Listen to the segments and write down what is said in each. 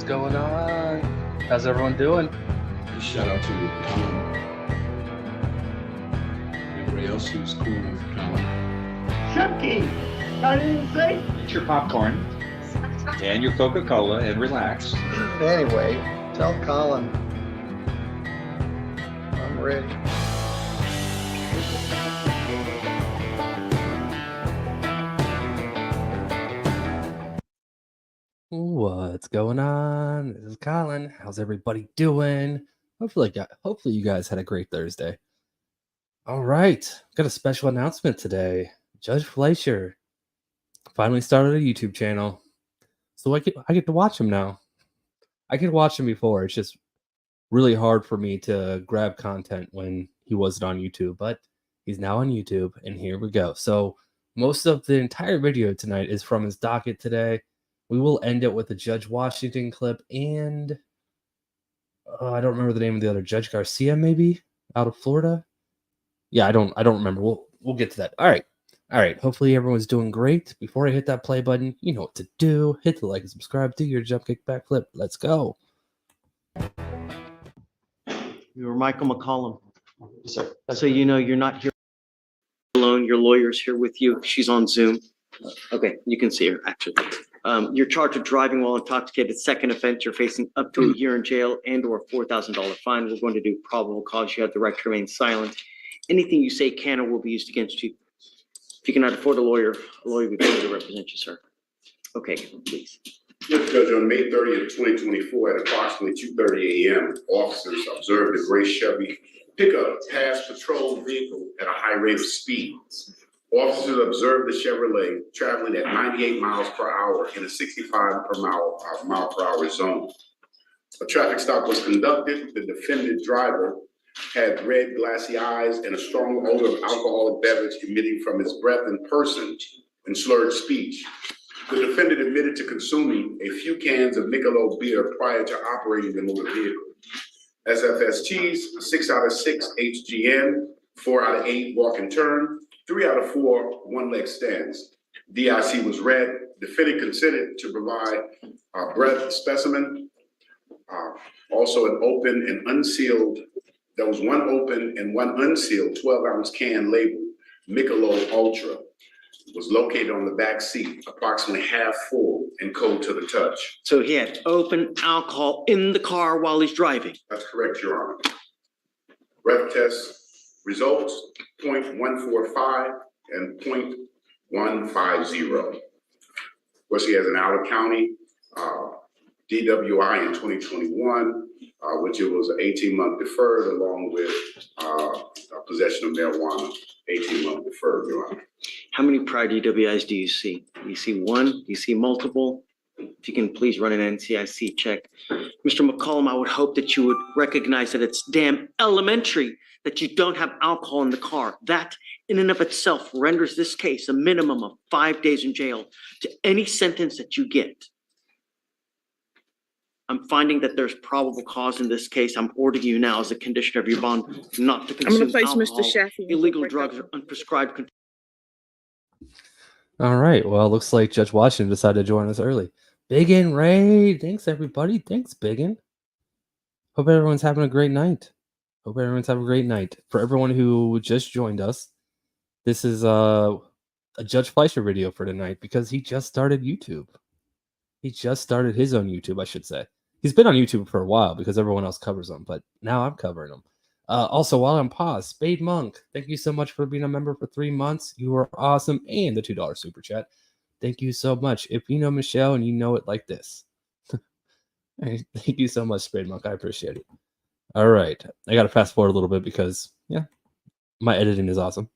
going on? How's everyone doing? Shout out to Colin. Everybody else who's cool with Colin. Chucky, I didn't say. Get your popcorn and your Coca-Cola and relax. Anyway, tell Colin I'm ready. What's going on? This is Colin. How's everybody doing? Hopefully you guys had a great Thursday. All right, got a special announcement today. Judge Fleischer finally started a YouTube channel, so I get to watch him now. I could watch him before. It's just really hard for me to grab content when he wasn't on YouTube, but he's now on YouTube, and here we go. So most of the entire video tonight is from his docket today. We will end it with a Judge Washington clip and I don't remember the name of the other Judge Garcia, maybe out of Florida. Yeah, I don't remember. We'll get to that. All right. Hopefully everyone's doing great. Before I hit that play button, you know what to do. Hit the like and subscribe. Do your jump kick backflip. Let's go. You're Michael McCollum. Sir. So you know you're not here alone. Your lawyer's here with you. She's on Zoom. Okay, you can see her actually. You're charged with driving while intoxicated. Second offense, you're facing up to a year in jail and or a $4,000 fine. We're going to do probable cause. You have the right to remain silent. Anything you say can or will be used against you. If you cannot afford a lawyer will be paid to represent you, sir. Okay, please. Yes, Judge, on May 30th, 2024, at approximately 2:30 a.m., officers observed a gray Chevy pickup pass patrol vehicle at a high rate of speed. Officers observed the Chevrolet traveling at 98 miles per hour in a 65 mile per hour zone. A traffic stop was conducted. The defendant driver had red, glassy eyes and a strong odor of alcoholic beverage emitting from his breath and person and slurred speech. The defendant admitted to consuming a few cans of Michelob beer prior to operating the motor vehicle. SFSTs, 6 out of 6 HGN, 4 out of 8 walk and turn, 3 out of 4 one-leg stands. DIC was read. Defendant consented to provide a breath specimen. Also an open and unsealed, there was one open and one unsealed 12-ounce can labeled Michelob Ultra. It was located on the back seat, approximately half full and cold to the touch. So he had open alcohol in the car while he's driving. That's correct, Your Honor. Breath test results, 0.145 and 0.150. Of course, he has an out-of-county DWI in 2021, which it was an 18-month deferred, along with possession of marijuana, 18-month deferred, Your Honor. How many prior DWIs do you see? Do you see one? Do you see multiple? If you can please run an NCIC check. Mr. McCollum, I would hope that you would recognize that it's damn elementary that you don't have alcohol in the car. That in and of itself renders this case a minimum of 5 days in jail to any sentence that you get. I'm finding that there's probable cause in this case. I'm ordering you now as a condition of your bond not to consume alcohol, illegal drugs, or unprescribed. All right. Well, it looks like Judge Washington decided to join us early. Biggin Ray. Thanks, everybody. Thanks, Biggin. Hope everyone's having a great night. For everyone who just joined us, this is a Judge Fleischer video for tonight because he just started YouTube. He just started his own YouTube, I should say. He's been on YouTube for a while because everyone else covers him, but now I'm covering him. Also, while I'm paused, Spade Monk, thank you so much for being a member for 3 months. You are awesome. And the $2 super chat. Thank you so much. If you know Michelle and you know it like this. Thank you so much, Spade Monk. I appreciate it. All right. I got to fast forward a little bit because, yeah, my editing is awesome.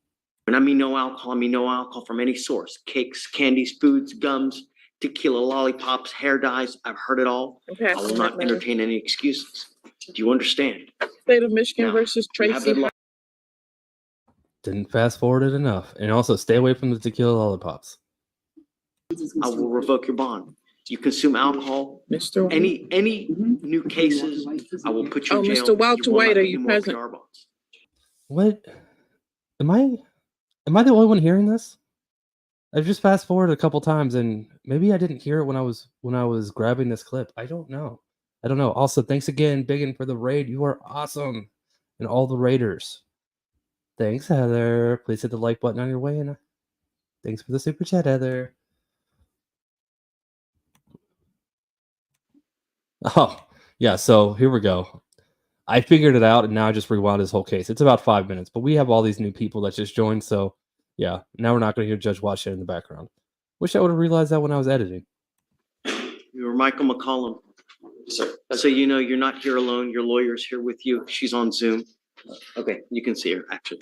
When I mean no alcohol from any source. Cakes, candies, foods, gums, tequila, lollipops, hair dyes. I've heard it all. Okay, I will not entertain any excuses. Do you understand? State of Michigan versus Tracy. Didn't fast forward it enough. And also stay away from the tequila lollipops. I will revoke your bond. You consume alcohol, Mr. any new cases, I will put you in jail. Mr. Walter White, are you present? What? Am I the only one hearing this? I've just fast forwarded a couple times, and maybe I didn't hear it when I was grabbing this clip. I don't know. Also, thanks again, Biggin, for the raid. You are awesome, and all the raiders. Thanks, Heather. Please hit the like button on your way, and thanks for the super chat, Heather. Oh, yeah. So here we go. I figured it out, and now I just rewound this whole case. It's about 5 minutes, but we have all these new people that just joined, so yeah. Now we're not going to hear Judge Washington in the background. Wish I would have realized that when I was editing. You're Michael McCollum. So you know you're not here alone. Your lawyer's here with you. She's on Zoom. Okay, you can see her, actually.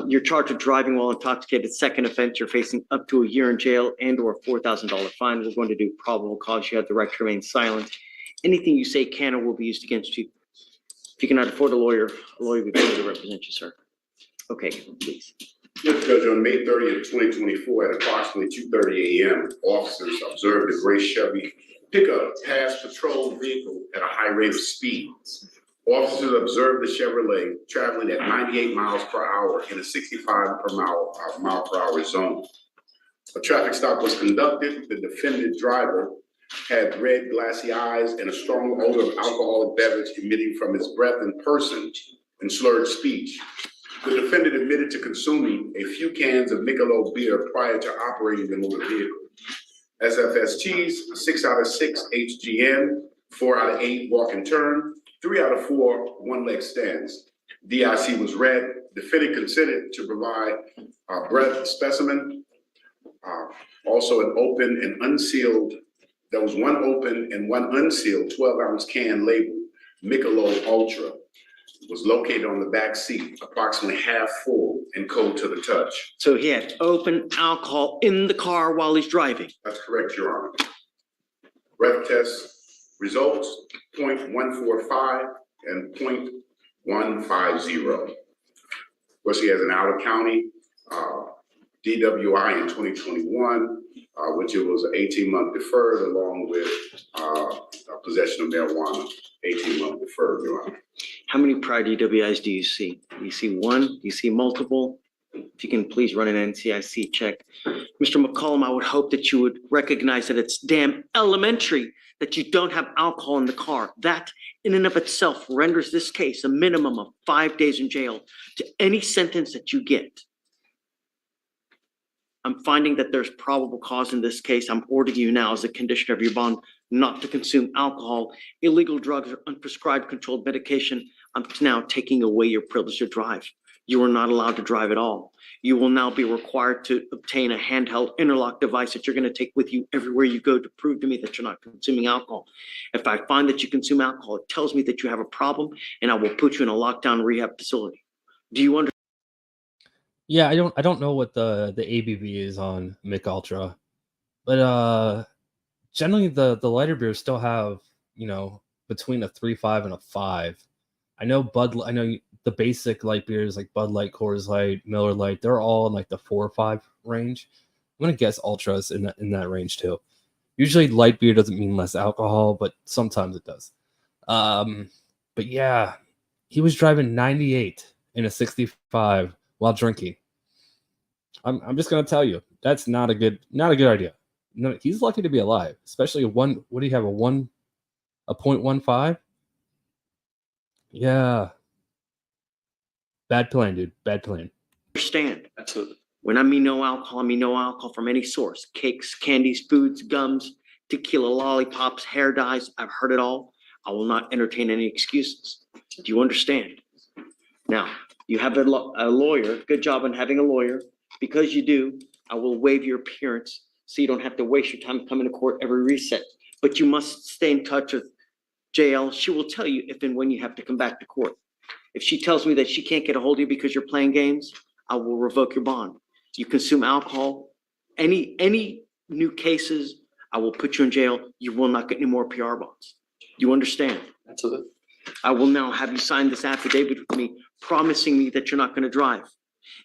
You're charged with driving while intoxicated. Second offense, you're facing up to a year in jail and/or a $4,000 fine. We're going to do probable cause. You have the right to remain silent. Anything you say can or will be used against you. If you cannot afford a lawyer will be paid to represent you, sir. Okay, please. Yes, Judge, on May 30th, 2024, at approximately 2:30 a.m., officers observed a gray Chevy pickup pass patrol vehicle at a high rate of speed. Officers observed the Chevrolet traveling at 98 miles per hour in a 65 mile per hour zone. A traffic stop was conducted. The defendant driver had red, glassy eyes and a strong odor of alcoholic beverage emitting from his breath and person and slurred speech. The defendant admitted to consuming a few cans of Michelob beer prior to operating the motor vehicle. SFSTs, 6 out of 6 HGN, 4 out of 8 walk and turn, 3 out of 4 one-leg stands. DIC was read. Defendant consented to provide a breath specimen. Also an open and unsealed, there was one open and one unsealed 12-ounce can labeled Michelob Ultra. Was located on the back seat, approximately half full and cold to the touch. So he had open alcohol in the car while he's driving. That's correct, Your Honor. Breath test results, 0.145 and 0.150. Of course, he has an out-of-county DWI in 2021, which it was an 18-month deferred, along with possession of marijuana, 18-month deferred, Your Honor. How many prior DWIs do you see? Do you see one? Do you see multiple? If you can please run an NCIC check. Mr. McCollum, I would hope that you would recognize that it's damn elementary that you don't have alcohol in the car. That in and of itself renders this case a minimum of 5 days in jail to any sentence that you get. I'm finding that there's probable cause in this case. I'm ordering you now as a condition of your bond not to consume alcohol, illegal drugs, or unprescribed controlled medication. I'm now taking away your privilege to drive. You are not allowed to drive at all. You will now be required to obtain a handheld interlock device that you're going to take with you everywhere you go to prove to me that you're not consuming alcohol. If I find that you consume alcohol, it tells me that you have a problem, and I will put you in a lockdown rehab facility. Do you understand? Yeah, I don't know what the ABV is on Mick Ultra, but generally the lighter beers still have, you know, between a 3.5 and a 5. I know the basic light beers like Bud Light, Coors Light, Miller Lite, they're all in like the 4 or 5 range. I'm gonna guess Ultras in that range too. Usually light beer doesn't mean less alcohol, but sometimes it does. But yeah, he was driving 98 in a 65 while drinking. I'm just gonna tell you, that's not a good idea. No, he's lucky to be alive, especially what do you have, a 0.15? Yeah. Bad plan, dude. Bad plan. Understand. Absolutely. When I mean no alcohol from any source. Cakes, candies, foods, gums, tequila, lollipops, hair dyes. I've heard it all. I will not entertain any excuses. Do you understand? Now, you have a lawyer. Good job on having a lawyer. Because you do, I will waive your appearance so you don't have to waste your time coming to court every reset. But you must stay in touch with JL. She will tell you if and when you have to come back to court. If she tells me that she can't get a hold of you because you're playing games, I will revoke your bond. You consume alcohol, any new cases, I will put you in jail. You will not get any more PR bonds. You understand? Absolutely. I will now have you sign this affidavit with me, promising me that you're not going to drive.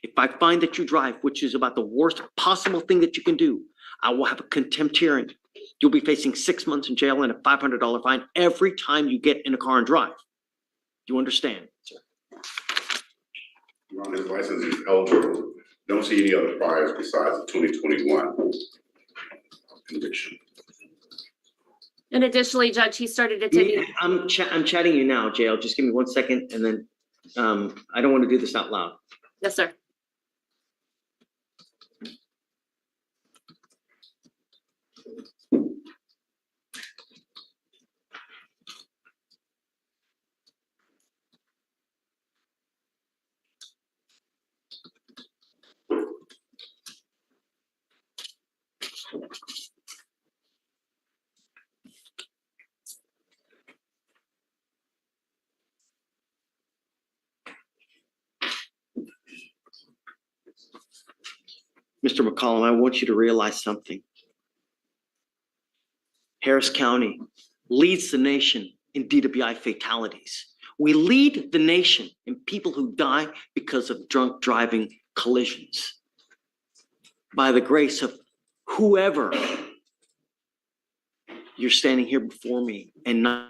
If I find that you drive, which is about the worst possible thing that you can do, I will have a contempt hearing. You'll be facing 6 months in jail and a $500 fine every time you get in a car and drive. You understand? Your Honor, his license is eligible Don't see any other priors besides the 2021 conviction. And additionally, Judge, he started attending. I'm chatting you now, JL. Just give me 1 second, and then I don't want to do this out loud. Yes, sir. Mr. McCollum, I want you to realize something. Harris County leads the nation in DWI fatalities. We lead the nation in people who die because of drunk driving collisions. By the grace of whoever, you're standing here before me and not.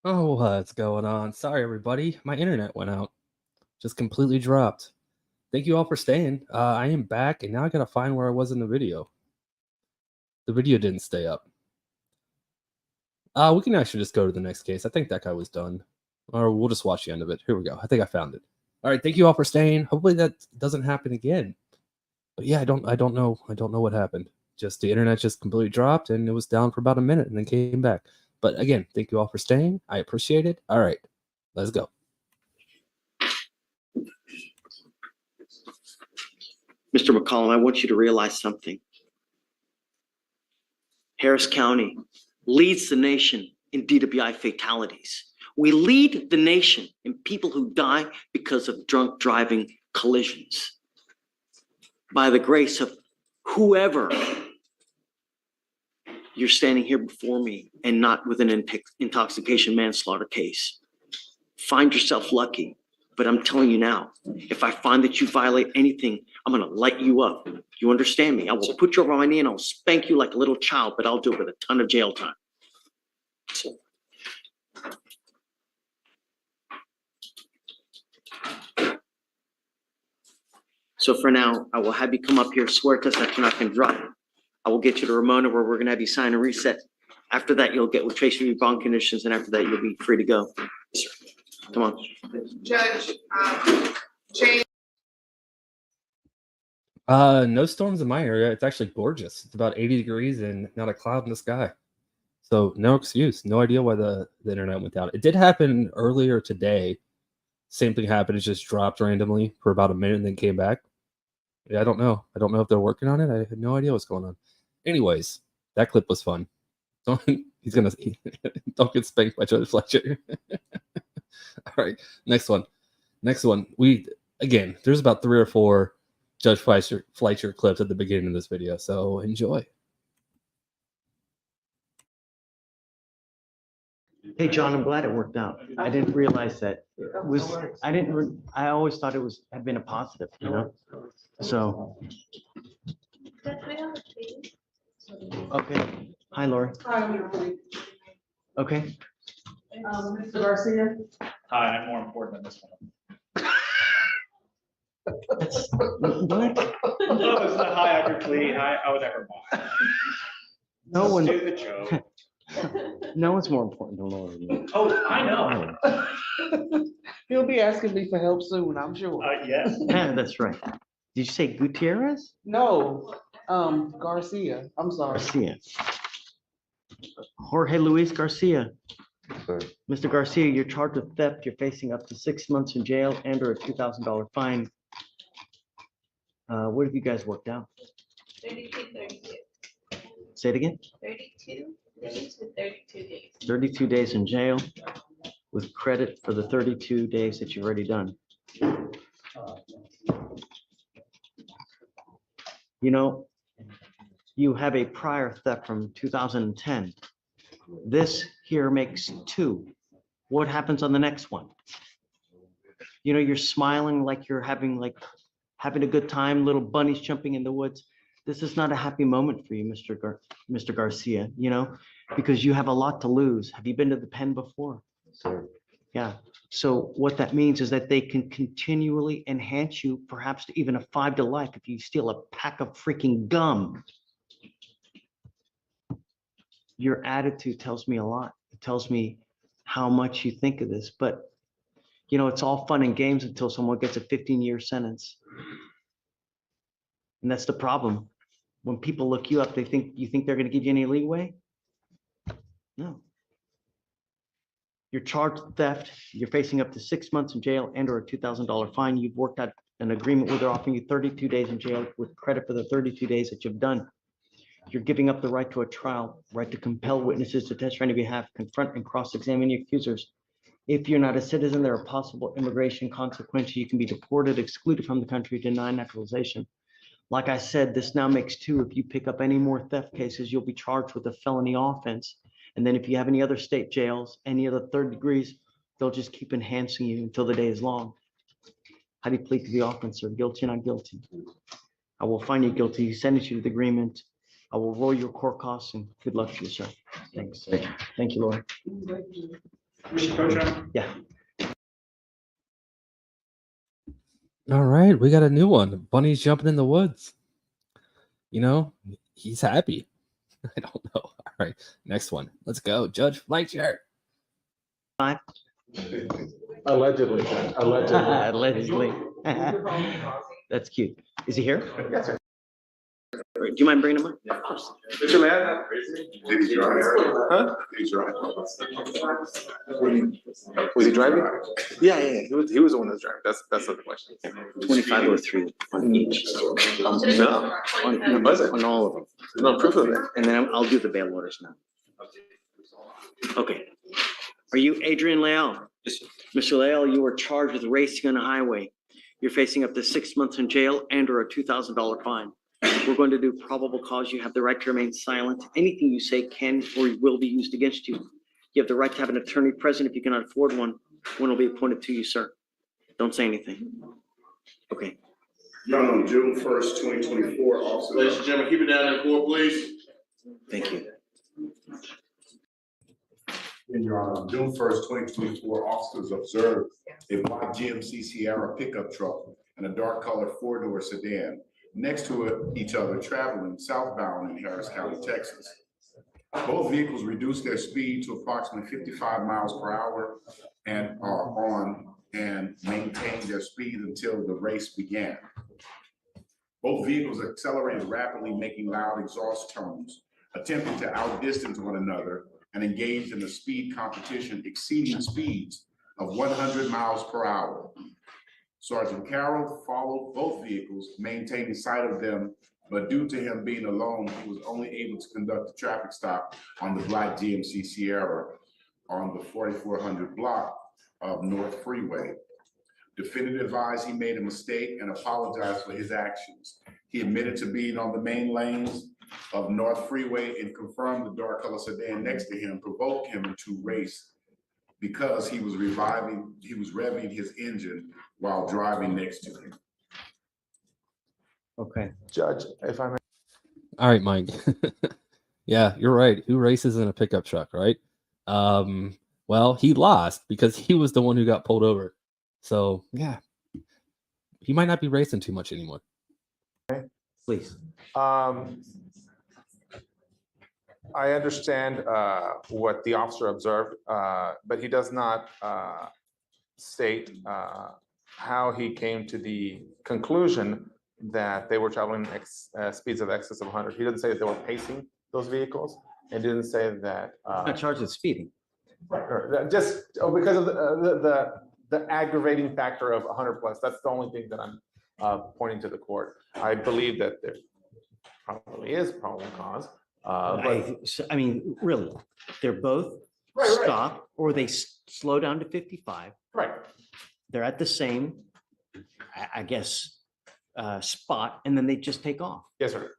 Oh, what's going on? Sorry, everybody. My internet went out. Just completely dropped. Thank you all for staying. I am back, and now I gotta find where I was in the video. The video didn't stay up. We can actually just go to the next case. I think that guy was done. Or we'll just watch the end of it. Here we go. I think I found it. All right, thank you all for staying. Hopefully that doesn't happen again. But yeah, I don't know. I don't know what happened. Just the internet just completely dropped, and it was down for about a minute and then came back. But again, thank you all for staying. I appreciate it. All right, let's go. Mr. McCollum, I want you to realize something. Harris County leads the nation in DWI fatalities. We lead the nation in people who die because of drunk driving collisions. By the grace of whoever, you're standing here before me and not with an intoxication manslaughter case. Find yourself lucky. But I'm telling you now, if I find that you violate anything, I'm gonna light you up. You understand me? I will put you over my knee and I'll spank you like a little child, but I'll do it with a ton of jail time. So for now, I will have you come up here, swear to us that you're not gonna drop. I will get you to Ramona where we're gonna have you sign a reset. After that, you'll get with Tracy your bond conditions, and after that, you'll be free to go. Come on. Judge, Jane. No storms in my area. It's actually gorgeous. It's about 80 degrees and not a cloud in the sky. So no excuse. No idea why the internet went down. It did happen earlier today. Same thing happened. It just dropped randomly for about a minute and then came back. Yeah, I don't know. I don't know if they're working on it. I have no idea what's going on. Anyways, that clip was fun. Don't get spanked by Judge Fleischer. All right, next one. There's about 3 or 4 Judge Fleischer clips at the beginning of this video, so enjoy. Hey, John, I'm glad it worked out. I didn't realize that it was, I always thought it had been a positive, you know? So. Okay. Hi, Lori. Okay. Mr. Garcia. Hi, I'm more important than this one. What? No, it's not hi, I could plea. I would never mind. No one. Do the joke. No one's more important than Lori. Oh, I know. He'll be asking me for help soon, I'm sure. Yes. Yeah, that's right. Did you say Gutierrez? No, Garcia, I'm sorry. Garcia. Jorge Luis Garcia. Mr. Garcia, you're charged with theft. You're facing up to 6 months in jail and or a $2,000 fine. What have you guys worked out? 32. Say it again? 32 days. 32 days in jail with credit for the 32 days that you've already done. You know, you have a prior theft from 2010. This here makes 2. What happens on the next one? You know, you're smiling like you're having a good time, little bunnies jumping in the woods. This is not a happy moment for you, Mr. Garcia, you know, because you have a lot to lose. Have you been to the pen before? Sir. Yeah. So what that means is that they can continually enhance you, perhaps to even a 5 to life if you steal a pack of freaking gum. Your attitude tells me a lot. It tells me how much you think of this, but you know, it's all fun and games until someone gets a 15-year sentence. And that's the problem. When people look you up, you think they're going to give you any leeway? No. You're charged with theft. You're facing up to 6 months in jail and or a $2,000 fine. You've worked out an agreement where they're offering you 32 days in jail with credit for the 32 days that you've done. You're giving up the right to a trial, right to compel witnesses to testify on your behalf, confront and cross-examine your accusers. If you're not a citizen, there are possible immigration consequences. You can be deported, excluded from the country, denied naturalization. Like I said, this now makes 2. If you pick up any more theft cases, you'll be charged with a felony offense. And then if you have any other state jails, any other 3rd degrees, they'll just keep enhancing you until the day is long. How do you plead to the offense, sir? Guilty or not guilty? I will find you guilty, sentence you to the agreement. I will roll your court costs and good luck to you, sir. Thanks. Thank you, Lord. Yeah. All right, we got a new one. Bunny's jumping in the woods. You know, he's happy. I don't know. All right, next one. Let's go. Judge Fleischer. Allegedly. Allegedly. That's cute. Is he here? Yes, sir. Do you mind bringing him up? Yeah, of course. Mr. Ladd? Did he drive? Huh? Did he drive? Was he driving? Yeah. He was the one that's driving. That's the question. 2503 on each. No. On all of them. There's no proof of it. And then I'll do the bail orders now. Okay. Are you Adrien Leal? Mr. Leal, you were charged with racing on a highway. You're facing up to 6 months in jail and or a $2,000 fine. We're going to do probable cause. You have the right to remain silent. Anything you say can or will be used against you. You have the right to have an attorney present if you cannot afford one. One will be appointed to you, sir. Don't say anything. Okay. Done on June 1st, 2024, officers. Ladies and gentlemen, keep it down in court, please. Thank you. In your honor, on June 1st, 2024, officers observed a white GMC Sierra pickup truck and a dark colored four-door sedan next to each other traveling southbound in Harris County, Texas. Both vehicles reduced their speed to approximately 55 miles per hour and are on and maintained their speed until the race began. Both vehicles accelerated rapidly, making loud exhaust tones, attempting to outdistance one another, and engaged in a speed competition exceeding speeds of 100 miles per hour. Sergeant Carroll followed both vehicles, maintaining sight of them, but due to him being alone, he was only able to conduct a traffic stop on the black GMC Sierra on the 4400 block of North Freeway. Defendant advised he made a mistake and apologized for his actions. He admitted to being on the main lanes of North Freeway and confirmed the dark color sedan next to him provoked him into race because he was revving his engine while driving next to him. Okay. Judge, if I may. All right, Mike. Yeah, you're right. Who races in a pickup truck, right? Well, he lost because he was the one who got pulled over. So yeah, he might not be racing too much anymore. Please. I understand what the officer observed, but he does not state how he came to the conclusion that they were traveling speeds of excess of 100. He doesn't say that they were pacing those vehicles, and didn't say that. Not charged with speeding. Right. Just because of the aggravating factor of 100 plus. That's the only thing that I'm pointing to the court. I believe that there probably is probable cause. I mean, really, they're both Right. stop or they slow down to 55. Right. They're at the same, I guess, spot, and then they just take off. Yes, sir.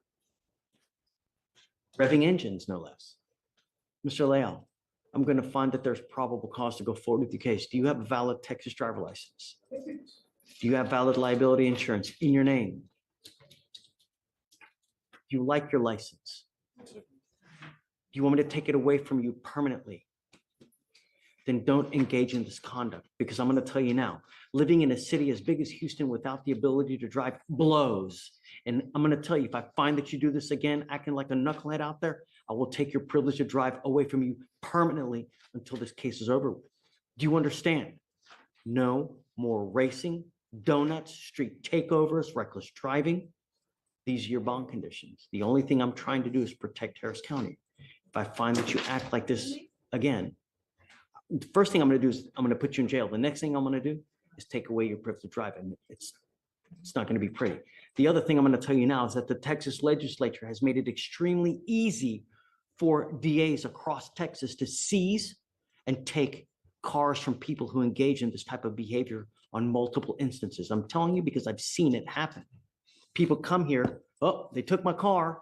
Revving engines, no less. Mr. Leal, I'm going to find that there's probable cause to go forward with your case. Do you have a valid Texas driver license? Do you have valid liability insurance in your name? Do you like your license? Do you want me to take it away from you permanently? Then don't engage in this conduct, because I'm going to tell you now, living in a city as big as Houston without the ability to drive blows. And I'm going to tell you, if I find that you do this again, acting like a knucklehead out there, I will take your privilege to drive away from you permanently until this case is over with. Do you understand? No more racing, donuts, street takeovers, reckless driving. These are your bond conditions. The only thing I'm trying to do is protect Harris County. If I find that you act like this again, the first thing I'm going to do is I'm going to put you in jail. The next thing I'm going to do is take away your privilege to drive, and it's not going to be pretty. The other thing I'm going to tell you now is that the Texas legislature has made it extremely easy for DAs across Texas to seize and take cars from people who engage in this type of behavior on multiple instances. I'm telling you because I've seen it happen. People come here, oh, they took my car.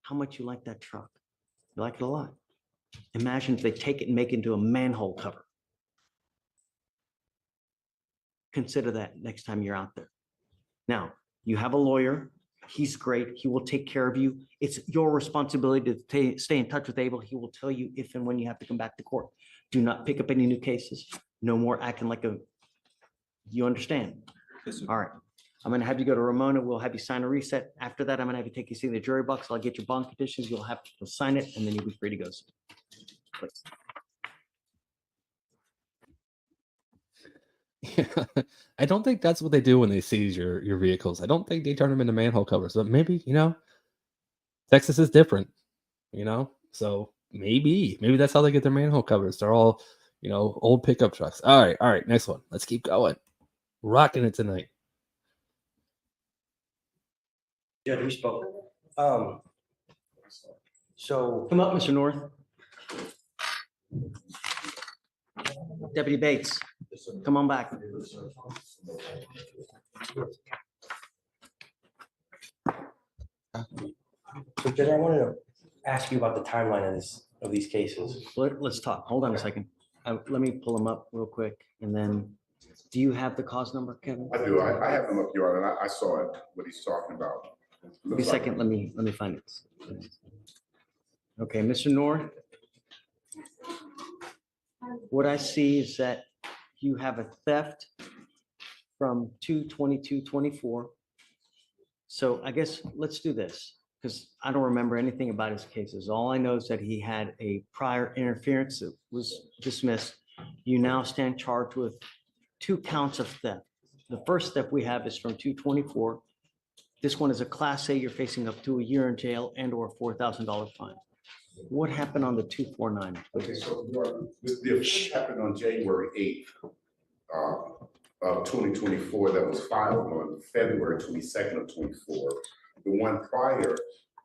How much you like that truck? You like it a lot. Imagine if they take it and make it into a manhole cover. Consider that next time you're out there. Now, you have a lawyer. He's great. He will take care of you. It's your responsibility to stay in touch with Abel. He will tell you if and when you have to come back to court. Do not pick up any new cases. No more acting like a, you understand? Yes, All right. I'm going to have you go to Ramona. We'll have you sign a reset. After that, I'm going to have you take you see the jury box. I'll get your bond conditions. You'll have to sign it, and then you'll be free to go. Please. Yeah, I don't think that's what they do when they seize your vehicles. I don't think they turn them into manhole covers, but maybe, Texas is different, so maybe that's how they get their manhole covers. They're all, old pickup trucks. All right, next one. Let's keep going. Rocking it tonight. Judge, we spoke. So Come up, Mr. North. Deputy Bates, come on back. So Judge, I wanted to ask you about the timeline of these cases. Let's talk. Hold on a second. Let me pull them up real quick, and then Do you have the cause number, Kevin? I do. I have him up here, and I saw it, what he's talking about. Give me a second, let me find it. Okay, Mr. Noor. What I see is that you have a theft from 2/22/24. So I guess let's do this, because I don't remember anything about his cases. All I know is that he had a prior interference that was dismissed. You now stand charged with 2 counts of theft. The first theft we have is from 2/24. This one is a Class A. You're facing up to a year in jail and or a $4,000 fine. What happened on the 249? Okay, so the offense happened on January 8th of 2024 that was filed on February 22nd of 24. The one prior,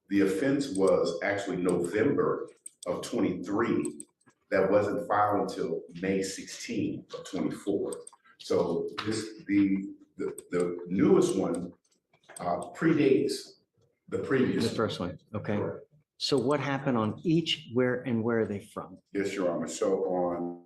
the offense was actually November of 23. That wasn't filed until May 16th of 24. So the newest one predates the previous. The first one, okay. So what happened on each, where are they from? Yes, Your Honor. So on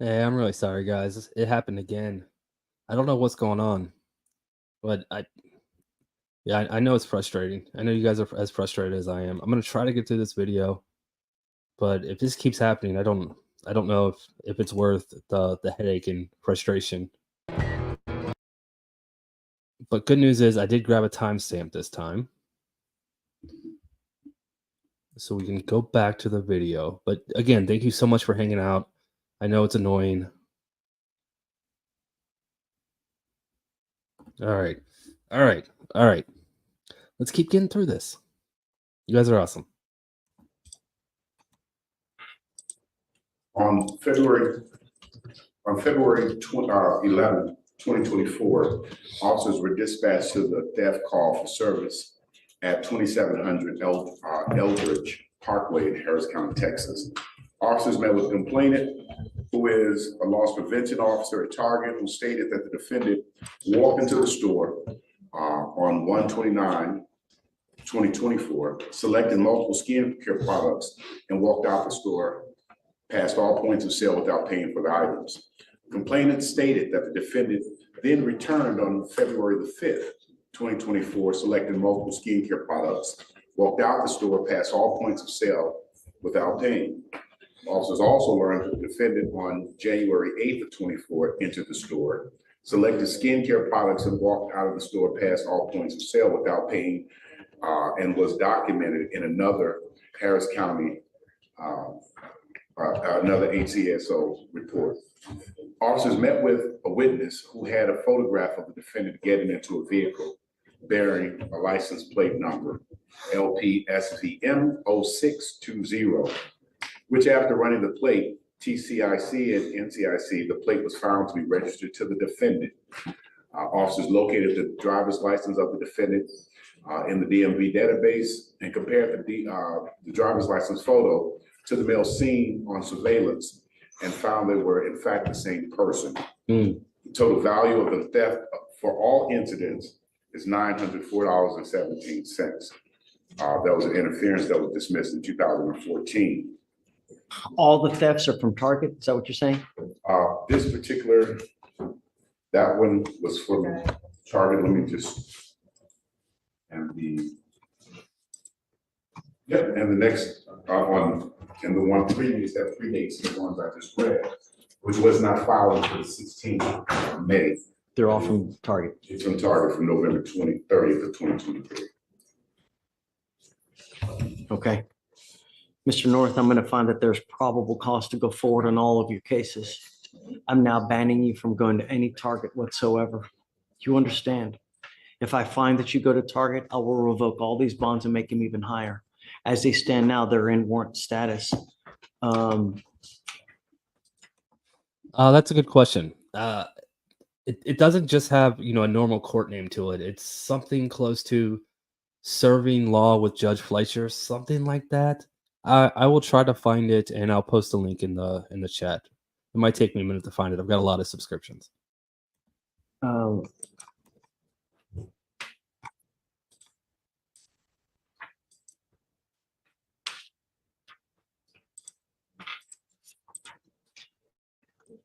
Hey, I'm really sorry, guys. It happened again. I don't know what's going on, but I know it's frustrating. I know you guys are as frustrated as I am. I'm gonna try to get through this video, but if this keeps happening, I don't know if it's worth the headache and frustration. But good news is I did grab a timestamp this time, so we can go back to the video. But again, thank you so much for hanging out. I know it's annoying. All right. Let's keep getting through this. You guys are awesome. On February 11th, 2024, officers were dispatched to the theft call for service at 2700 Eldridge Parkway in Harris County, Texas. Officers met with the complainant, who is a loss prevention officer at Target, who stated that the defendant walked into the store on 1/29/2024, selected multiple skincare products and walked out the store past all points of sale without paying for the items. Complainant stated that the defendant then returned on February the 5th, 2024, selected multiple skincare products, walked out the store past all points of sale without paying. Officers also learned that the defendant on January 8th of 24 entered the store, selected skincare products and walked out of the store past all points of sale without paying, and was documented in another Harris County, another HCSO report. Officers met with a witness who had a photograph of the defendant getting into a vehicle bearing a license plate number LPSVM 0620, which after running the plate, TCIC and NCIC, the plate was found to be registered to the defendant. Officers located the driver's license of the defendant in the DMV database and compared the driver's license photo to the male seen on surveillance and found they were in fact the same person. The total value of the theft for all incidents is $904.17. That was an interference that was dismissed in 2014. All the thefts are from Target? Is that what you're saying? This particular, that one was from Target. Let me just, and the next one, and the one previous that predates the ones I just read, which was not filed until the 16th of May. They're all from Target. It's from Target from November 30th of 2023. Okay. Mr. North, I'm going to find that there's probable cause to go forward on all of your cases. I'm now banning you from going to any Target whatsoever. Do you understand? If I find that you go to Target, I will revoke all these bonds and make them even higher. As they stand now, they're in warrant status. That's a good question. It doesn't just have, a normal court name to it. It's something close to serving law with Judge Fleischer, something like that. I will try to find it and I'll post a link in the chat. It might take me a minute to find it. I've got a lot of subscriptions.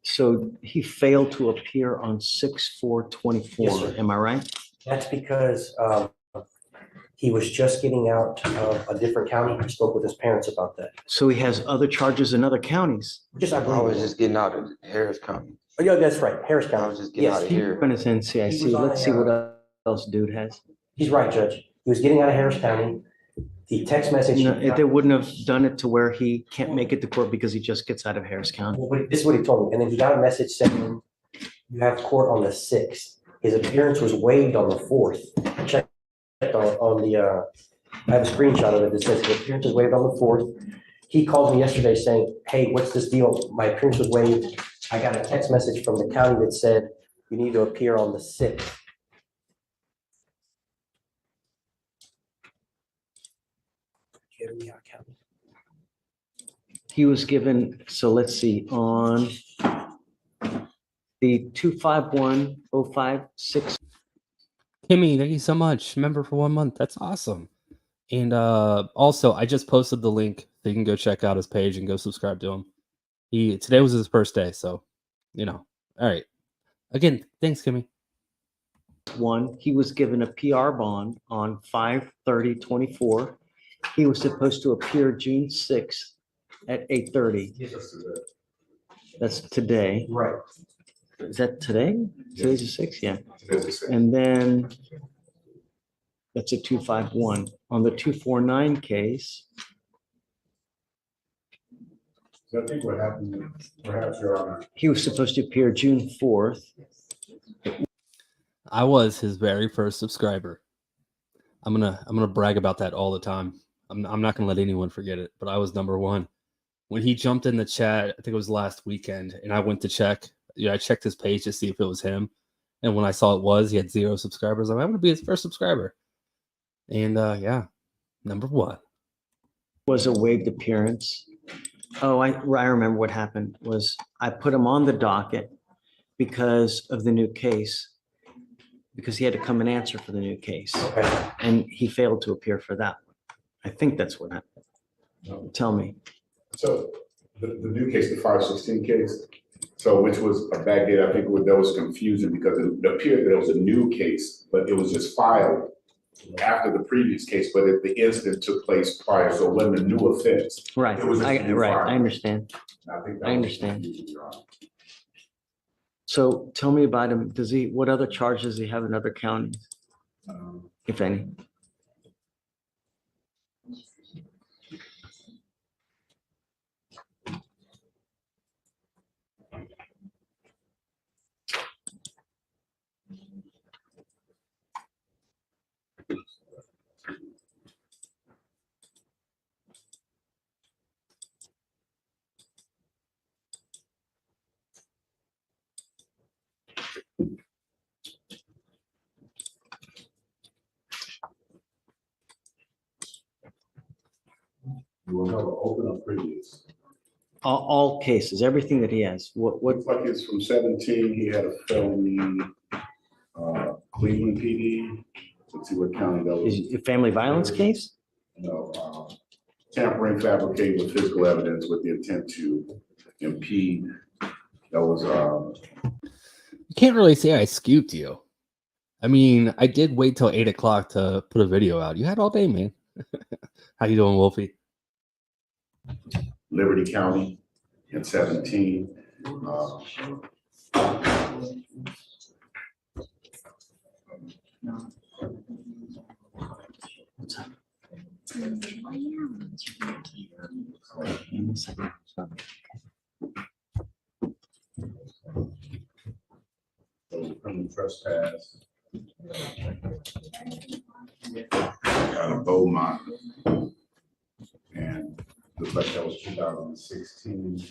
So he failed to appear on 6/4/24. Yes, sir. Am I right? That's because he was just getting out of a different county. He spoke with his parents about that. So he has other charges in other counties. I was just getting out of Harris County. Oh, yeah, that's right. Harris County. I was just getting out of He's here. been his NCIC. He was on Let's see a, what else dude has. He's right, Judge. He was getting out of Harris County. The text message. No, they wouldn't have done it to where he can't make it to court because he just gets out of Harris County. Well, this is what he told me. And then he got a message saying, you have court on the 6th. His appearance was waived on the 4th. I checked on the, I have a screenshot of it that says his appearance was waived on the 4th. He called me yesterday saying, hey, what's this deal? My appearance was waived. I got a text message from the county that said, you need to appear on the 6th. He was given, so let's see, on the 251-056. Kimmy, thank you so much. Member for 1 month. That's awesome. And also, I just posted the link so you can go check out his page and go subscribe to him. Today was his first day, so all right. Again, thanks, Kimmy. He was given a PR bond on 5/30/24. He was supposed to appear June 6th at 8:30. That's today. Right. Is that today? Today's the 6th, yeah. Today's the 6th. And then that's a 251. On the 249 case, So I think what happened, perhaps Your Honor. he was supposed to appear June 4th. I was his very first subscriber. I'm gonna brag about that all the time. I'm not gonna let anyone forget it, but I was number one. When he jumped in the chat, I think it was last weekend, and I went to check. I checked his page to see if it was him. And when I saw it was, he had 0 subscribers. I'm going to be his first subscriber. And yeah, number one. Was a waived appearance. Oh, I remember what happened was I put him on the docket because of the new case, because he had to come and answer for the new case, Okay. and he failed to appear for that one. I think that's what happened. Tell me. So the new case, the 516 case, so which was a bad date, I think that was confusing because it appeared that it was a new case, but it was just filed after the previous case, but the incident took place prior, so it wasn't a new offense. Right, It was just a new right, filing. I understand. I think that I was understand. confusing, Your Honor. So tell me about him. What other charges does he have in other counties, if any? You will cover open or previous? All cases, everything that he has. What, Looks like it's from 17, he had a felony, Cleveland PD. Let's see what county that was. is a family violence case? No, tampering, fabricating with physical evidence with the intent to impede. That was, You can't really say I scooped you. I mean, I did wait till 8 o'clock to put a video out. You had all day, man. How you doing, Wolfie? Liberty County in 17. Criminal trespass. Out of Beaumont. And looks like that was 2016.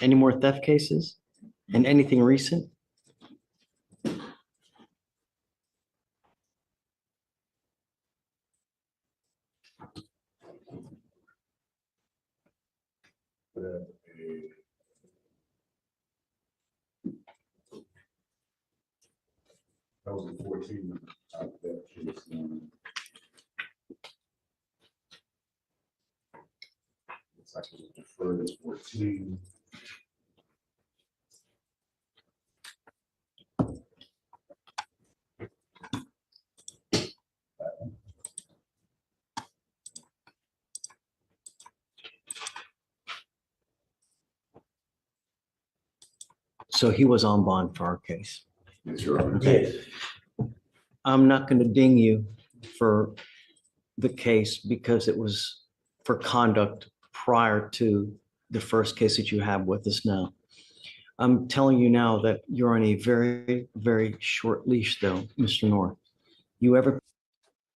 Any more theft cases? And anything recent? That was in 14. That case, looks like it was deferred as 14. So he was on bond for our case. Yes, Your Honor. Yes. I'm not going to ding you for the case because it was for conduct prior to the first case that you have with us now. I'm telling you now that you're on a very, very short leash though, Mr. North. You ever?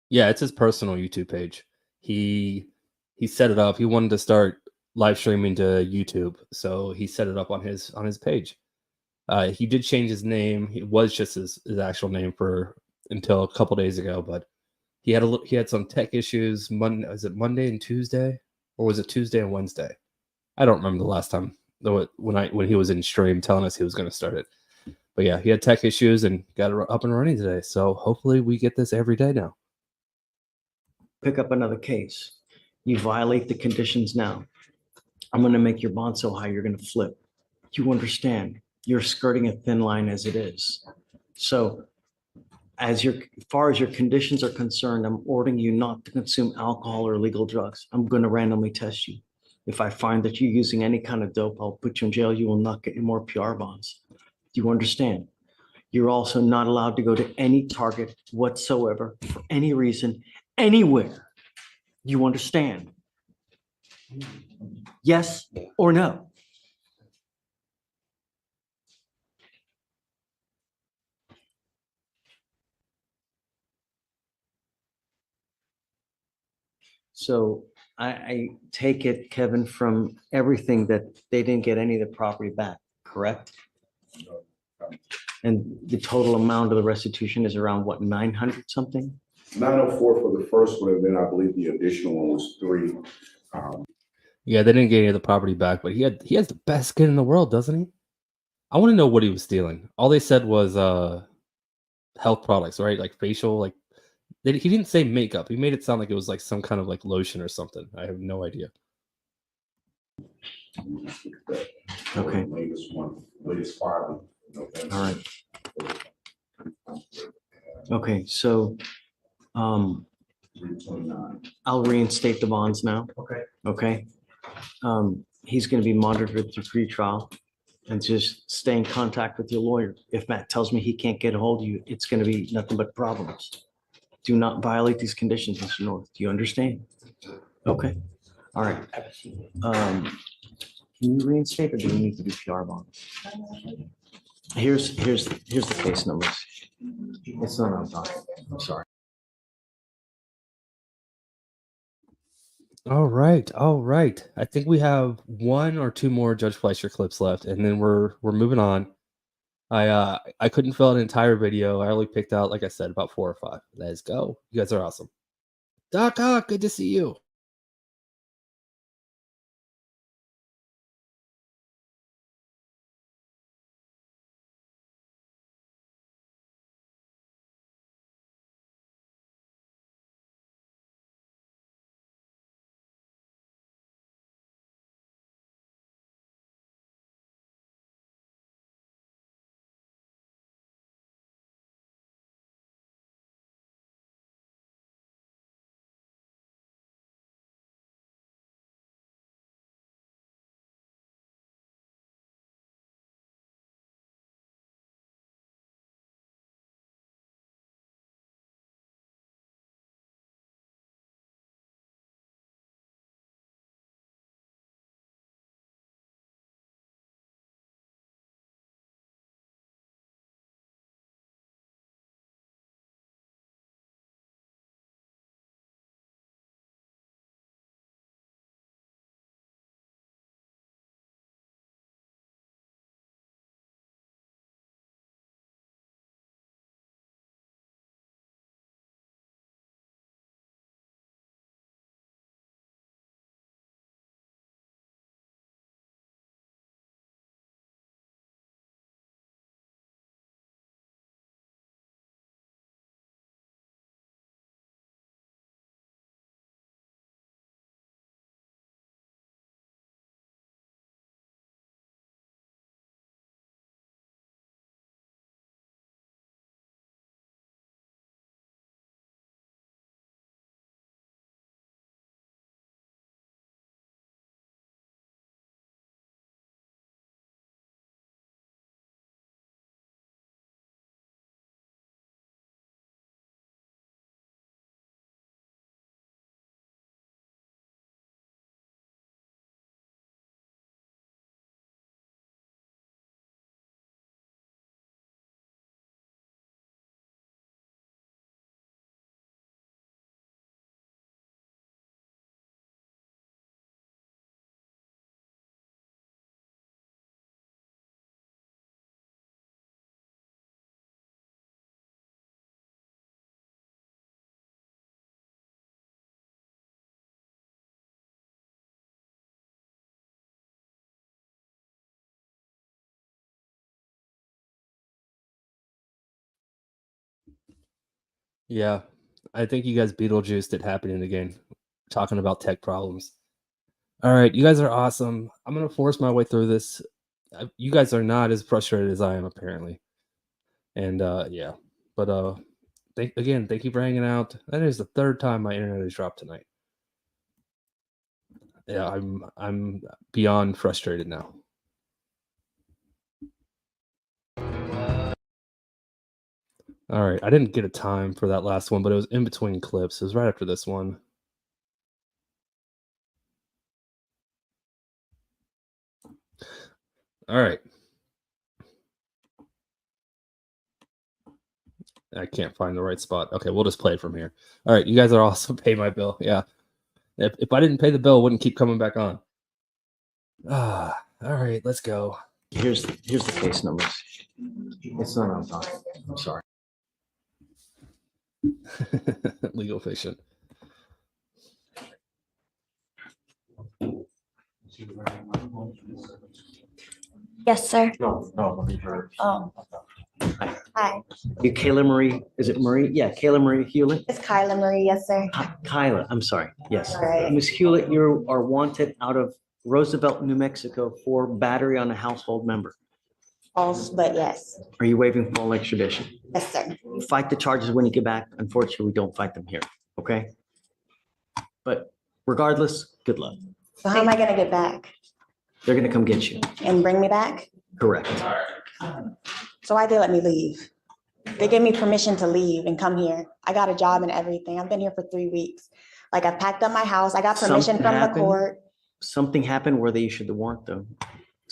Yeah, it's his personal YouTube page. He set it up. He wanted to start live streaming to YouTube, so he set it up on his page. He did change his name. It was just his actual name until a couple days ago, but he had some tech issues. Was it Monday and Tuesday, or was it Tuesday and Wednesday? I don't remember the last time when he was in stream telling us he was going to start it. But yeah, he had tech issues and got it up and running today. So hopefully we get this every day now. Pick up another case. You violate the conditions now. I'm going to make your bond so high you're going to flip. You understand? You're skirting a thin line as it is. So as far as your conditions are concerned, I'm ordering you not to consume alcohol or illegal drugs. I'm going to randomly test you. If I find that you're using any kind of dope, I'll put you in jail. You will not get any more PR bonds. Do you understand? You're also not allowed to go to any target whatsoever for any reason, anywhere. You understand? Yes or no? So I take it, Kevin, from everything that they didn't get any of the property back, correct? And the total amount of the restitution is around what, 900 something? 904 for the first one, and then I believe the additional one was 3. Yeah, they didn't get any of the property back, but he has the best skin in the world, doesn't he? I want to know what he was stealing. All they said was health products, right? Like facial, like he didn't say makeup. He made it sound like it was like some kind of like lotion or something. I have no idea. Okay. Latest one, latest filing. All right. Okay, so I'll reinstate the bonds now. Okay. Okay. He's gonna be monitored through pre-trial and just stay in contact with your lawyer. If Matt tells me he can't get a hold of you, it's gonna be nothing but problems. Do not violate these conditions, Mr. North. Do you understand? Okay, all right. Can you reinstate or do we need to do PR bonds? Here's the case numbers. It's not on top. I'm sorry. All right. I think we have one or two more Judge Fleischer clips left, and then we're moving on. I couldn't fill an entire video. I only picked out, like I said, about 4 or 5. Let's go. You guys are awesome. Doc Ock, good to see you. Yeah, I think you guys Beetlejuiced it happening again, talking about tech problems. All right, you guys are awesome. I'm gonna force my way through this. You guys are not as frustrated as I am, apparently. And yeah, but thank you for hanging out. That is the 3rd time my internet has dropped tonight. Yeah, I'm beyond frustrated now. All right, I didn't get a time for that last one, but it was in between clips. It was right after this one. All right. I can't find the right spot. Okay, we'll just play it from here. All right, you guys are awesome. Pay my bill. Yeah. If I didn't pay the bill, it wouldn't keep coming back on. All right, let's go. Here's the case numbers. It's not on top. I'm sorry. Legal fiction. Yes, sir. No, Oh. Hi, You Kayla Marie, is it Marie? Yeah, Kayla Marie Hewlett. it's Kyla Marie. Yes, sir. Kyla, I'm sorry, yes. All right. Ms. Hewlett, you are wanted out of Roosevelt, New Mexico for battery on a household member. False, but yes. Are you waiving full extradition? Yes, sir. Fight the charges when you get back. Unfortunately, we don't fight them here, okay? But regardless, good luck. So how am I gonna get back They're gonna come get you, and bring me back? correct? So why'd they let me leave? They gave me permission to leave and come here. I got a job and everything. I've been here for 3 weeks. Like I packed up my house. I got permission Something from the happened? court. Something happened where they issued the warrant though.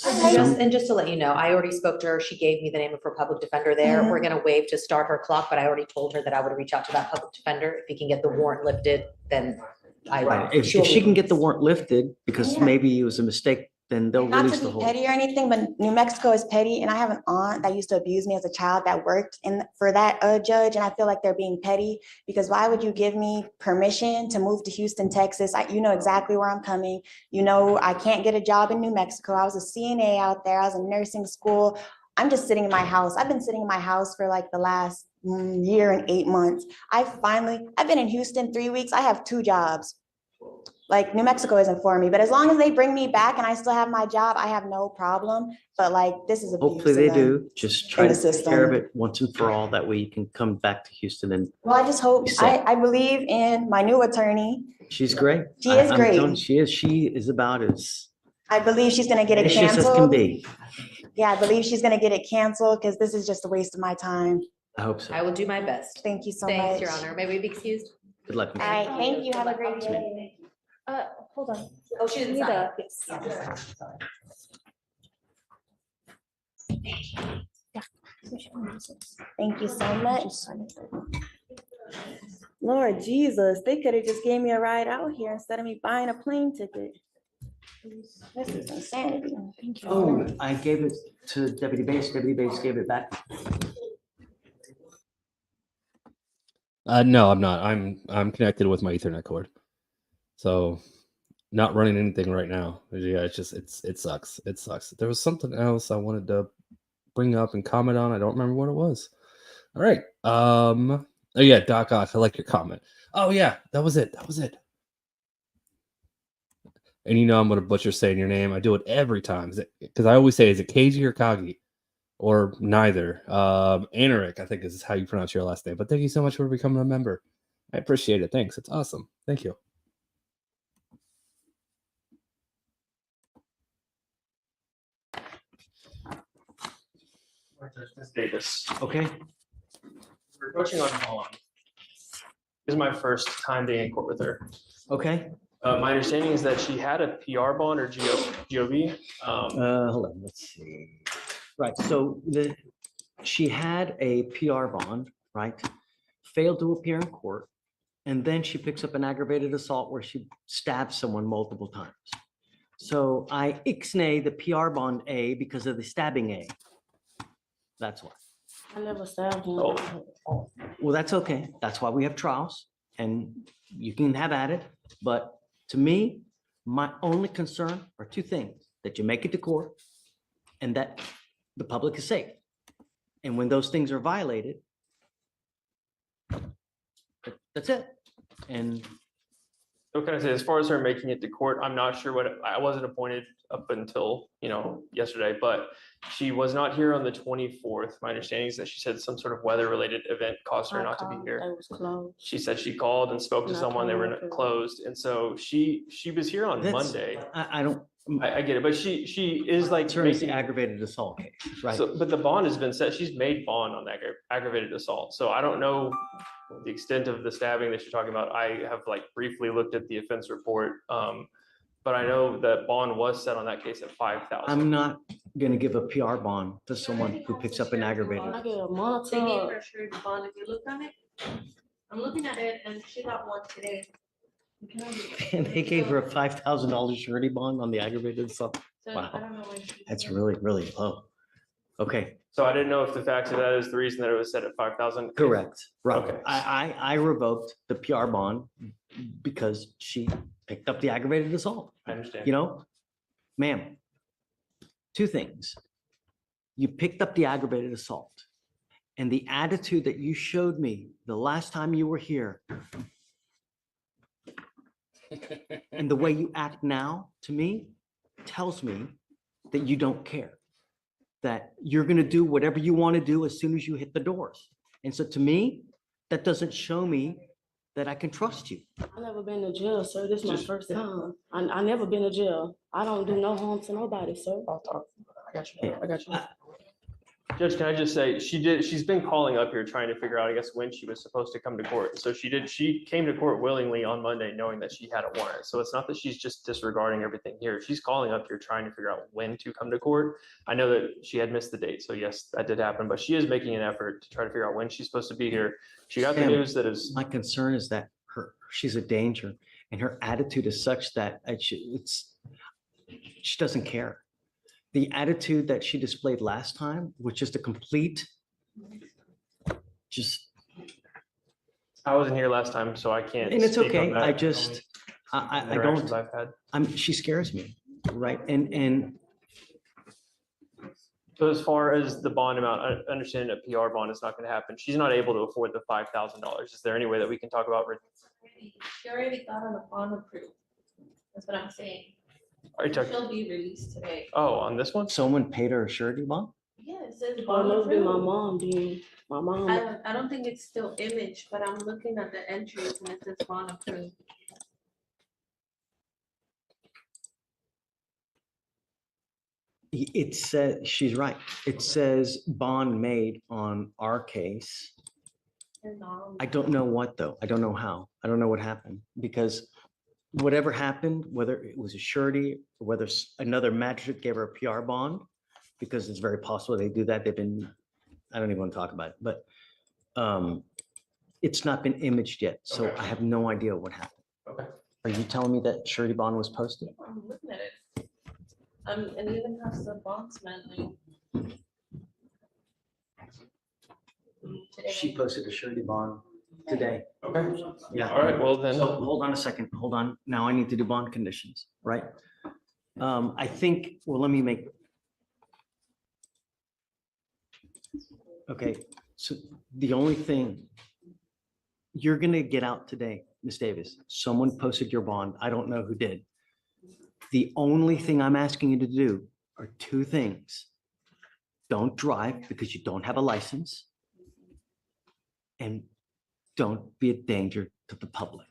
And just to let you know, I already spoke to her. She gave me the name of her public defender there. Mhm. We're gonna waive to start her clock, but I already told her that I would reach out to that public defender. If he can get the warrant lifted, then I. Right, if she can get the warrant lifted, because Yeah. maybe it was a mistake, then they'll Not release to the be whole. petty or anything, but New Mexico is petty, and I have an aunt that used to abuse me as a child that worked for that judge, and I feel like they're being petty, because why would you give me permission to move to Houston, Texas? You know exactly where I'm coming. You know, I can't get a job in New Mexico. I was a CNA out there. I was in nursing school. I'm just sitting in my house. I've been sitting in my house for like the last year and 8 months. I've been in Houston 3 weeks. I have 2 jobs. Like New Mexico isn't for me, but as long as they bring me back and I still have my job, I have no problem. But like, this is abuse. Hopefully they do, just try in to the take care of system. it once and for all, that way you can come back to Houston and Well, I just hope, Be set. I believe in my new attorney. she's great. She is I'm great. telling you, she is about as I believe she's gonna get it gracious as can canceled. be. Yeah, I believe she's gonna get it canceled because this is just a waste of my time. I hope so. I will do my best. Thank you so Thanks, much. Your Honor. May we be excused? Good luck. All right, thank you. Have a great day. Hold on. Oh, she's inside. Yes. Thank you so much. Lord Jesus, they could have just gave me a ride out here instead of me buying a plane ticket. This is insanity. Thank you. Oh, I gave it to Deputy Bates. Deputy Bates gave it back. No, I'm not. I'm connected with my Ethernet cord, so not running anything right now. Yeah, it sucks. It sucks. There was something else I wanted to bring up and comment on. I don't remember what it was. All right. Oh yeah, Doc Ock. I like your comment. Oh yeah, that was it. And you know I'm gonna butcher saying your name. I do it every time because I always say, is it Keiji or Kagi? Or neither. Anaric, I think is how you pronounce your last name. But thank you so much for becoming a member. I appreciate it. Thanks. It's awesome. Thank you. Ms. Davis. Okay. We're approaching on Colin. This is my first time being in court with her. Okay. My understanding is that she had a PR bond or GOV. Hold on, let's see. Right, so she had a PR bond, right? Failed to appear in court. And then she picks up an aggravated assault where she stabs someone multiple times. So I ixnay the PR bond A because of the stabbing A. That's why. I never stabbed him. Well, that's okay. That's why we have trials and you can have at it. But to me, my only concern are 2 things: that you make it to court and that the public is safe. And when those things are violated, that's it. And What can I say? As far as her making it to court, I'm not sure I wasn't appointed up until, yesterday, but she was not here on the 24th. My understanding is that she said some sort of weather-related event caused her not to be here. It was closed. She said she called and spoke to Not someone, they were closed. closed. And so she was here on that's- Monday. I don't, I get it, but she is like attorney's making, aggravated assault case, right? so, but the bond has been set. She's made bond on that aggravated assault. So I don't know the extent of the stabbing that you're talking about. I have briefly looked at the offense report. But I know that bond was set on that case at 5,000. I'm not gonna give a PR bond to someone who picks up an aggravated. I get a month. They gave her surety bond. If you look on it, I'm looking at it and she got one today. And they gave her a $5,000 surety bond on the aggravated assault. So Wow. I don't know when she. That's really, really low. Okay, So I didn't know if the fact of that is the reason that it was set at 5,000. correct. Right. Okay. I revoked the PR bond because she picked up the aggravated assault, I understand. Ma'am, two things. You picked up the aggravated assault, and the attitude that you showed me the last time you were here and the way you act now to me tells me that you don't care, that you're going to do whatever you want to do as soon as you hit the doors. And so to me, that doesn't show me that I can trust you. I never been to jail, sir. This is my first time. I never been to jail. I don't do no harm to nobody, sir. I got you. I got you. Judge, can I just say, she's been calling up here trying to figure out, I guess, when she was supposed to come to court. So she came to court willingly on Monday, knowing that she had a warrant. So it's not that she's just disregarding everything here. She's calling up here trying to figure out when to come to court. I know that she had missed the date, so yes, that did happen, but she is making an effort to try to figure out when she's supposed to be here. She got the news that is. My concern is that she's a danger, and her attitude is such that she doesn't care. The attitude that she displayed last time was just a complete, I wasn't here last time, so I can't. and it's speak on okay. that. I just, I Interactions don't, I've had. she scares me, right? And So as far as the bond amount, I understand a PR bond is not going to happen. She's not able to afford the $5,000. Is there any way that we can talk about? She already got on the bond approved. That's what I'm saying. Are you talking? She'll be released today. Oh, on this one? someone paid her a surety bond? Yeah, it says Oh, bond must be my approved. mom, then. My mom. I don't think it's still image, but I'm looking at the entries and it says bond approved. It says, she's right. It says bond made on our case. And, I don't know what though. I don't know how. I don't know what happened because whatever happened, whether it was a surety or whether another magistrate gave her a PR bond, because it's very possible they do that. They've been, I don't even want to talk about it, but it's not been imaged yet. So Okay. I have no idea what happened. Okay. Are you telling me that surety bond was posted? I'm looking at it. And even has the bondsman link. Today. She posted a surety bond today. Okay. Yeah. All right, well then. So hold on a second, hold on. Now I need to do bond conditions, right? I think, well, let me make. Okay, so the only thing you're gonna get out today, Ms. Davis, someone posted your bond. I don't know who did. The only thing I'm asking you to do are two things. Don't drive because you don't have a license. And don't be a danger to the public.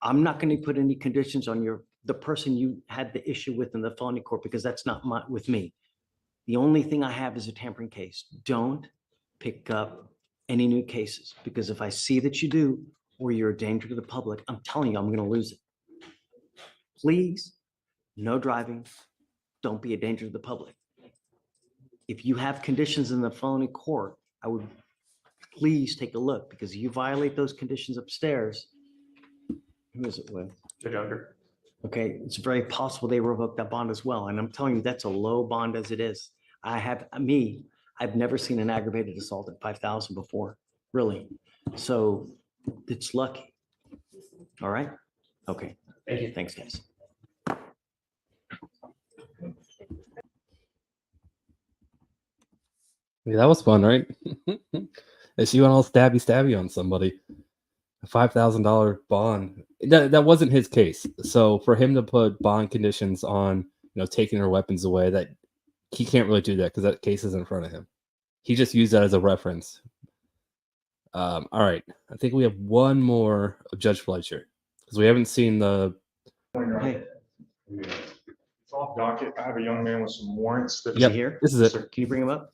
I'm not going to put any conditions on the person you had the issue with in the felony court because that's not with me. The only thing I have is a tampering case. Don't pick up any new cases because if I see that you do or you're a danger to the public, I'm telling you, I'm going to lose it. Please, no driving. Don't be a danger to the public. If you have conditions in the felony court, I would please take a look because you violate those conditions upstairs. Who is it with? Judge Unger. Okay, it's very possible they revoke that bond as well. And I'm telling you, that's a low bond as it is. I've never seen an aggravated assault at 5,000 before, really. So it's lucky. All right? Okay. Thank you. Thanks, guys. Yeah, that was fun, right? And she went all stabby on somebody. A $5,000 bond. That wasn't his case. So for him to put bond conditions on, taking her weapons away, that he can't really do that because that case is in front of him. He just used that as a reference. All right. I think we have one more of Judge Fleischer because we haven't seen the. Hey. It's off docket. I have a young man with some warrants. Is he here? This is it. Can you bring him up?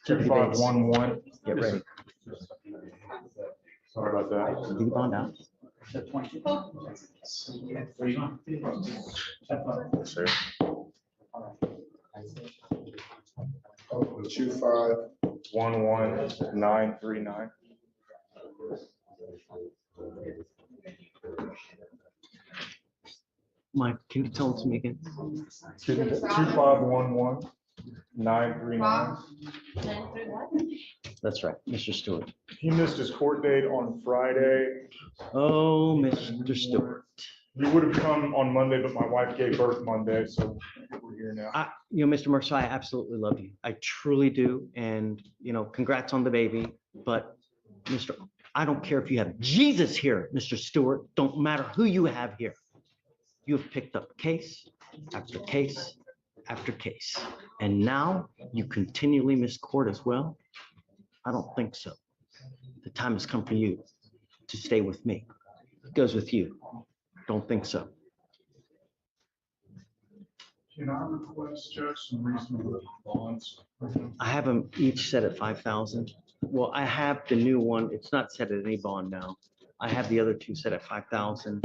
2511. Get ready. Sorry about that. Leave the bond out. Sir. 2511939. Mike, can you tell it to me again? 2511939. That's right, Mr. Stewart. He missed his court date on Friday. Oh, Mr. Stewart. We would have come on Monday, but my wife gave birth Monday, so we're here now. Mr. Mercer, I absolutely love you. I truly do. And, congrats on the baby. But I don't care if you have Jesus here, Mr. Stewart. Don't matter who you have here. You have picked up case after case after case. And now you continually miss court as well? I don't think so. The time has come for you to stay with me. It goes with you. Don't think so. Can I request, Judge, some reasonable bonds? I have them each set at 5,000. Well, I have the new one. It's not set at any bond now. I have the other two set at 5,000.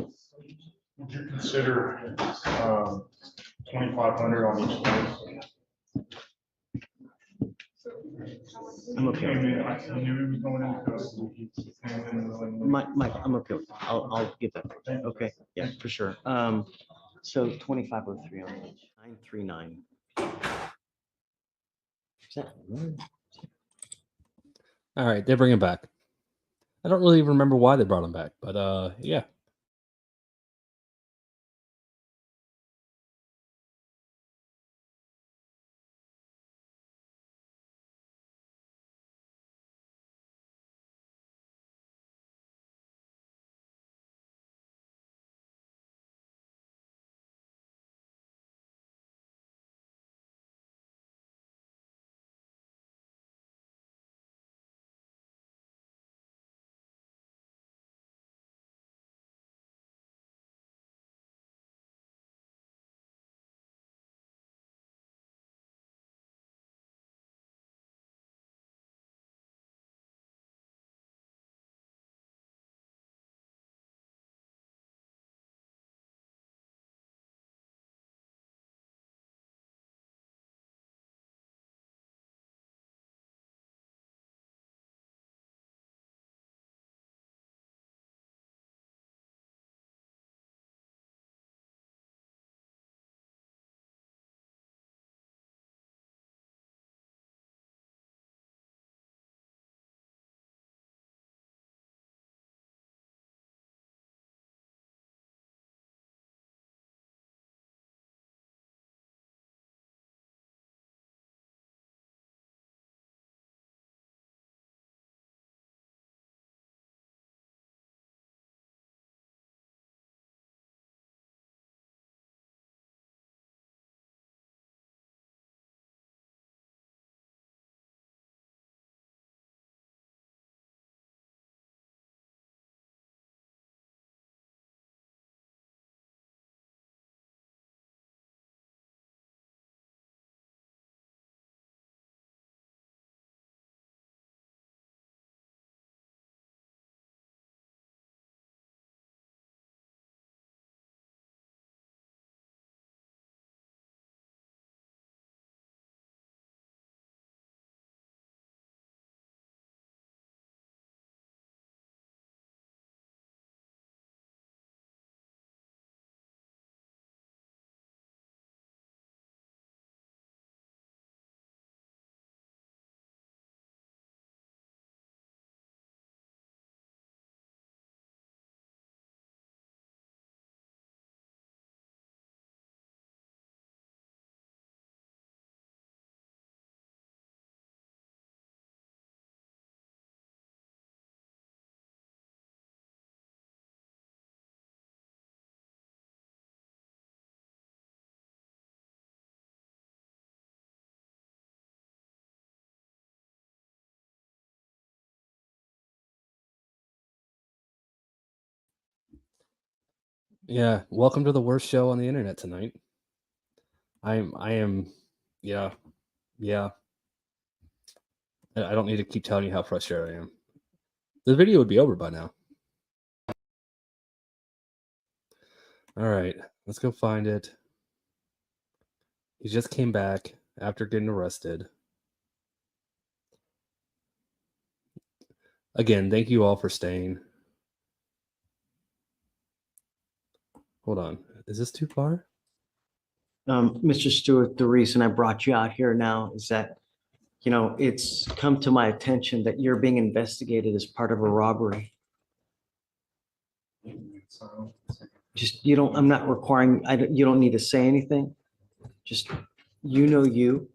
Would you consider 2,500 on each case? I'm okay. I knew he was going into custody. Mike, I'm okay. I'll give that. Okay, yeah, for sure. So 2,503 on each. 939. Is that right? All right, they bring him back. I don't really remember why they brought him back, but yeah. Yeah, welcome to the worst show on the internet tonight. I am, yeah. I don't need to keep telling you how frustrated I am. The video would be over by now. All right, let's go find it. He just came back after getting arrested. Again, thank you all for staying. Hold on. Is this too far? Mr. Stewart, the reason I brought you out here now is that, it's come to my attention that you're being investigated as part of a robbery. Just, I'm not requiring, you don't need to say anything. Just, you.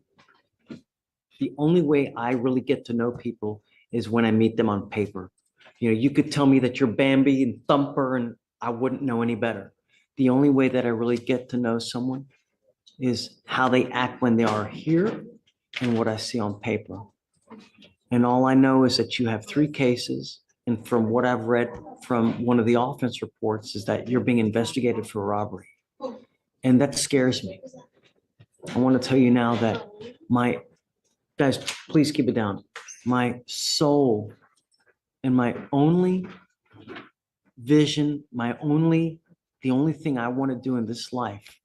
The only way I really get to know people is when I meet them on paper. You could tell me that you're Bambi and Thumper and I wouldn't know any better. The only way that I really get to know someone is how they act when they are here and what I see on paper. And all I know is that you have 3 cases. And from what I've read from one of the offense reports is that you're being investigated for robbery. And that scares me. I want to tell you now that guys, please keep it down. My soul and my only vision, the only thing I want to do in this life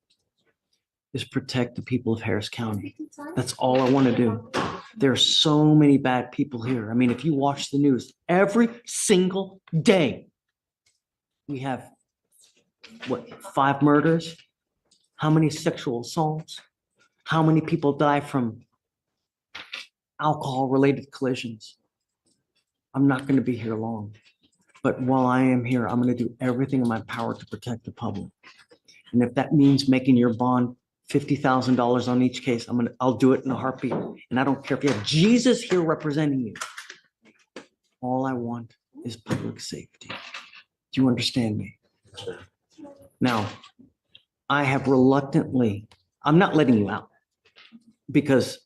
is protect the people of Harris County. That's all I want to do. There are so many bad people here. I mean, if you watch the news every single day, we have 5 murders? How many sexual assaults? How many people die from alcohol-related collisions? I'm not going to be here long. But while I am here, I'm going to do everything in my power to protect the public. And if that means making your bond $50,000 on each case, I'll do it in a heartbeat. And I don't care if you have Jesus here representing you. All I want is public safety. Do you understand me? Now, I have reluctantly, I'm not letting you out because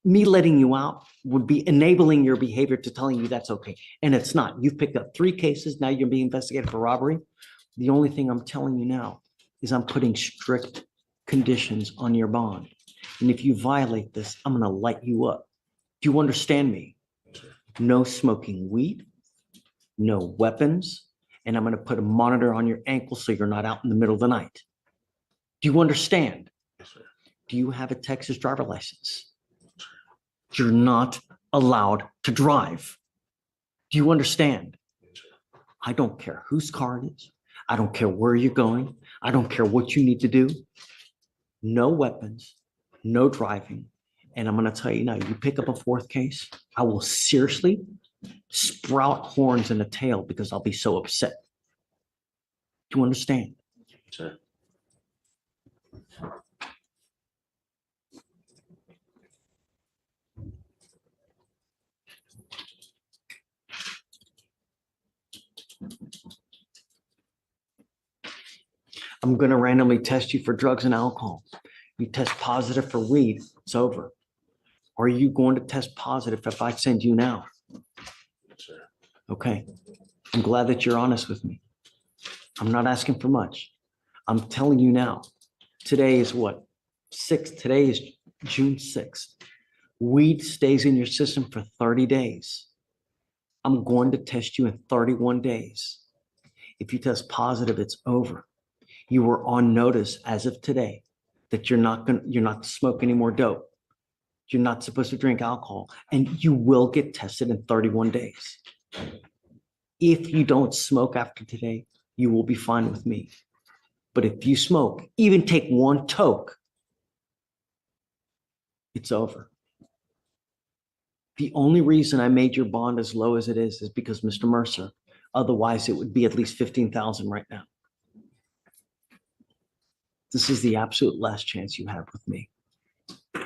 me letting you out would be enabling your behavior to telling you that's okay. And it's not. You've picked up 3 cases. Now you're being investigated for robbery. The only thing I'm telling you now is I'm putting strict conditions on your bond. And if you violate this, I'm going to light you up. Do you understand me? No smoking weed, no weapons, and I'm going to put a monitor on your ankle so you're not out in the middle of the night. Do you understand? Do you have a Texas driver license? You're not allowed to drive. Do you understand? I don't care whose car it is. I don't care where you're going. I don't care what you need to do. No weapons, no driving. And I'm going to tell you now, you pick up a 4th case, I will seriously sprout horns and a tail because I'll be so upset. Do you understand? Sure. I'm going to randomly test you for drugs and alcohol. You test positive for weed, it's over. Are you going to test positive if I send you now? Sure. Okay. I'm glad that you're honest with me. I'm not asking for much. I'm telling you now. Today is what? 6th. Today is June 6th. Weed stays in your system for 30 days. I'm going to test you in 31 days. If you test positive, it's over. You were on notice as of today that you're not to smoke any more dope. You're not supposed to drink alcohol, and you will get tested in 31 days. If you don't smoke after today, you will be fine with me. But if you smoke, even take 1 toke, it's over. The only reason I made your bond as low as it is because Mr. Mercer. Otherwise, it would be at least 15,000 right now. This is the absolute last chance you have with me. Do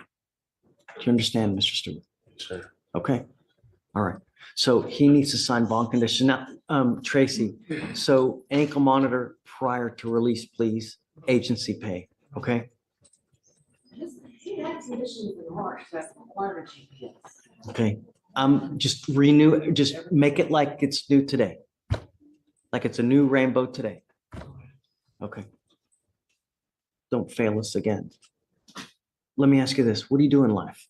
you understand, Mr. Stewart? Sure. Okay. All right. So he needs to sign bond condition. Now, Tracy, so ankle monitor prior to release, please. Agency pay. Okay. Okay. Just make it like it's new today. Like it's a new rainbow today. Okay. Don't fail us again. Let me ask you this. What do you do in life?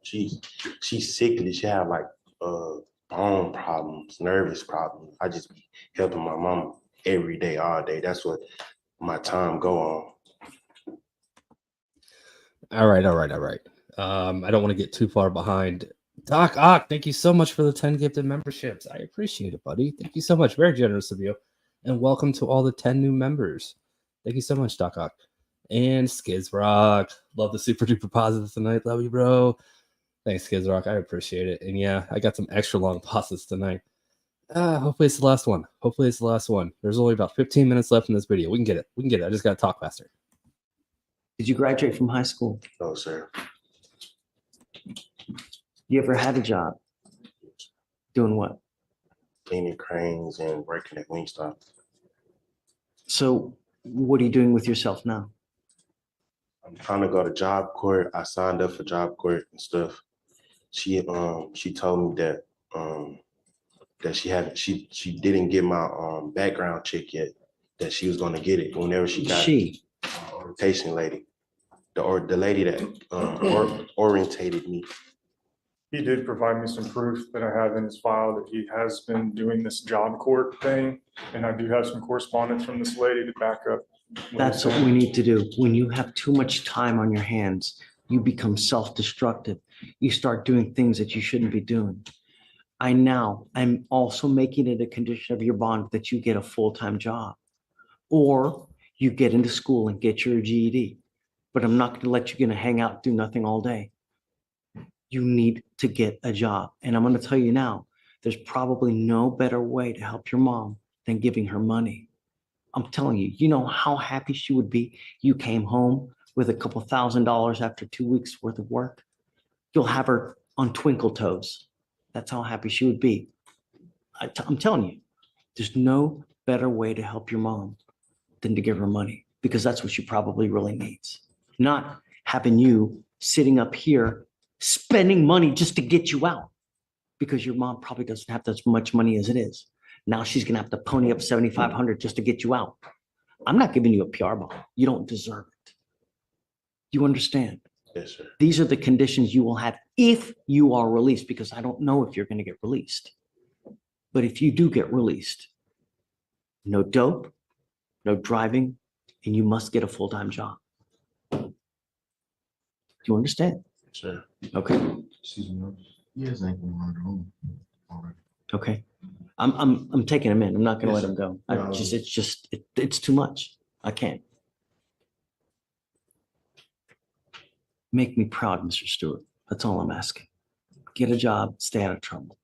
She's sickly. She have like bone problems, nervous problems. I just be helping my mom every day, all day. That's what my time go on. All right. I don't want to get too far behind. Doc Ock, thank you so much for the 10 gifted memberships. I appreciate it, buddy. Thank you so much. Very generous of you. And welcome to all the 10 new members. Thank you so much, Doc Ock. And Skids Rock. Love the super duper positive tonight. Love you, bro. Thanks, Skids Rock. I appreciate it. And yeah, I got some extra long pauses tonight. Hopefully it's the last one. Hopefully it's the last one. There's only about 15 minutes left in this video. We can get it. We can get it. I just got to talk faster. Did you graduate from high school? No, sir. You ever had a job? Doing what? Cleaning cranes and working at Wingstop. So what are you doing with yourself now? I'm trying to go to job court. I signed up for job court and stuff. She told me that that she didn't get my background check yet. That she was going to get it whenever she got orientation lady, the lady that orientated me. He did provide me some proof that I have in his file that he has been doing this job court thing. And I do have some correspondence from this lady to back up. That's what we need to do. When you have too much time on your hands, you become self-destructive. You start doing things that you shouldn't be doing. I'm also making it a condition of your bond that you get a full-time job or you get into school and get your GED. But I'm not going to let you hang out, do nothing all day. You need to get a job. And I'm going to tell you now, there's probably no better way to help your mom than giving her money. I'm telling you, you know how happy she would be. You came home with a couple $1,000s after 2 weeks worth of work. You'll have her on twinkle toes. That's how happy she would be. I'm telling you, there's no better way to help your mom than to give her money, because that's what she probably really needs. Not having you sitting up here spending money just to get you out, because your mom probably doesn't have as much money as it is. Now she's going to have to pony up $7,500 just to get you out. I'm not giving you a PR bond. You don't deserve it. You understand? Yes, sir. These are the conditions you will have if you are released, because I don't know if you're going to get released. But if you do get released, no dope, no driving, and you must get a full-time job. Do you understand? Sure. Okay. Yes, I can. Okay. I'm taking him in. I'm not going to let him go. It's too much. I can't. Make me proud, Mr. Stewart. That's all I'm asking. Get a job, stay out of trouble.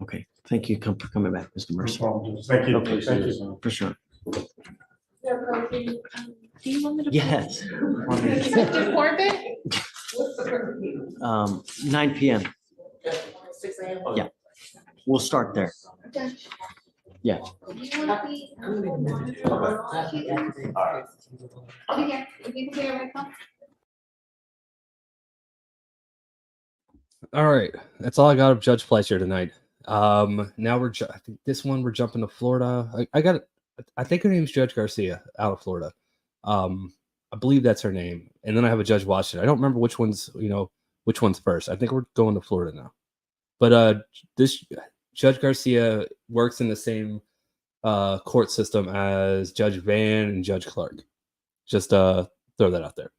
Okay. Thank you for coming back, Mr. Mercer. Thank you. Okay. Thank you. For sure. Do you want me to? Yes. Report it? 9 p.m. 6 a.m. Yeah. We'll start there. Okay. Yeah. Okay, if you can hear me, come. All right, that's all I got of Judge Fleischer tonight. Now I think this one we're jumping to Florida. I think her name's Judge Garcia out of Florida. I believe that's her name. And then I have a Judge Washington. I don't remember which one's first. I think we're going to Florida now. But this Judge Garcia works in the same court system as Judge Van and Judge Clark. Just throw that out there.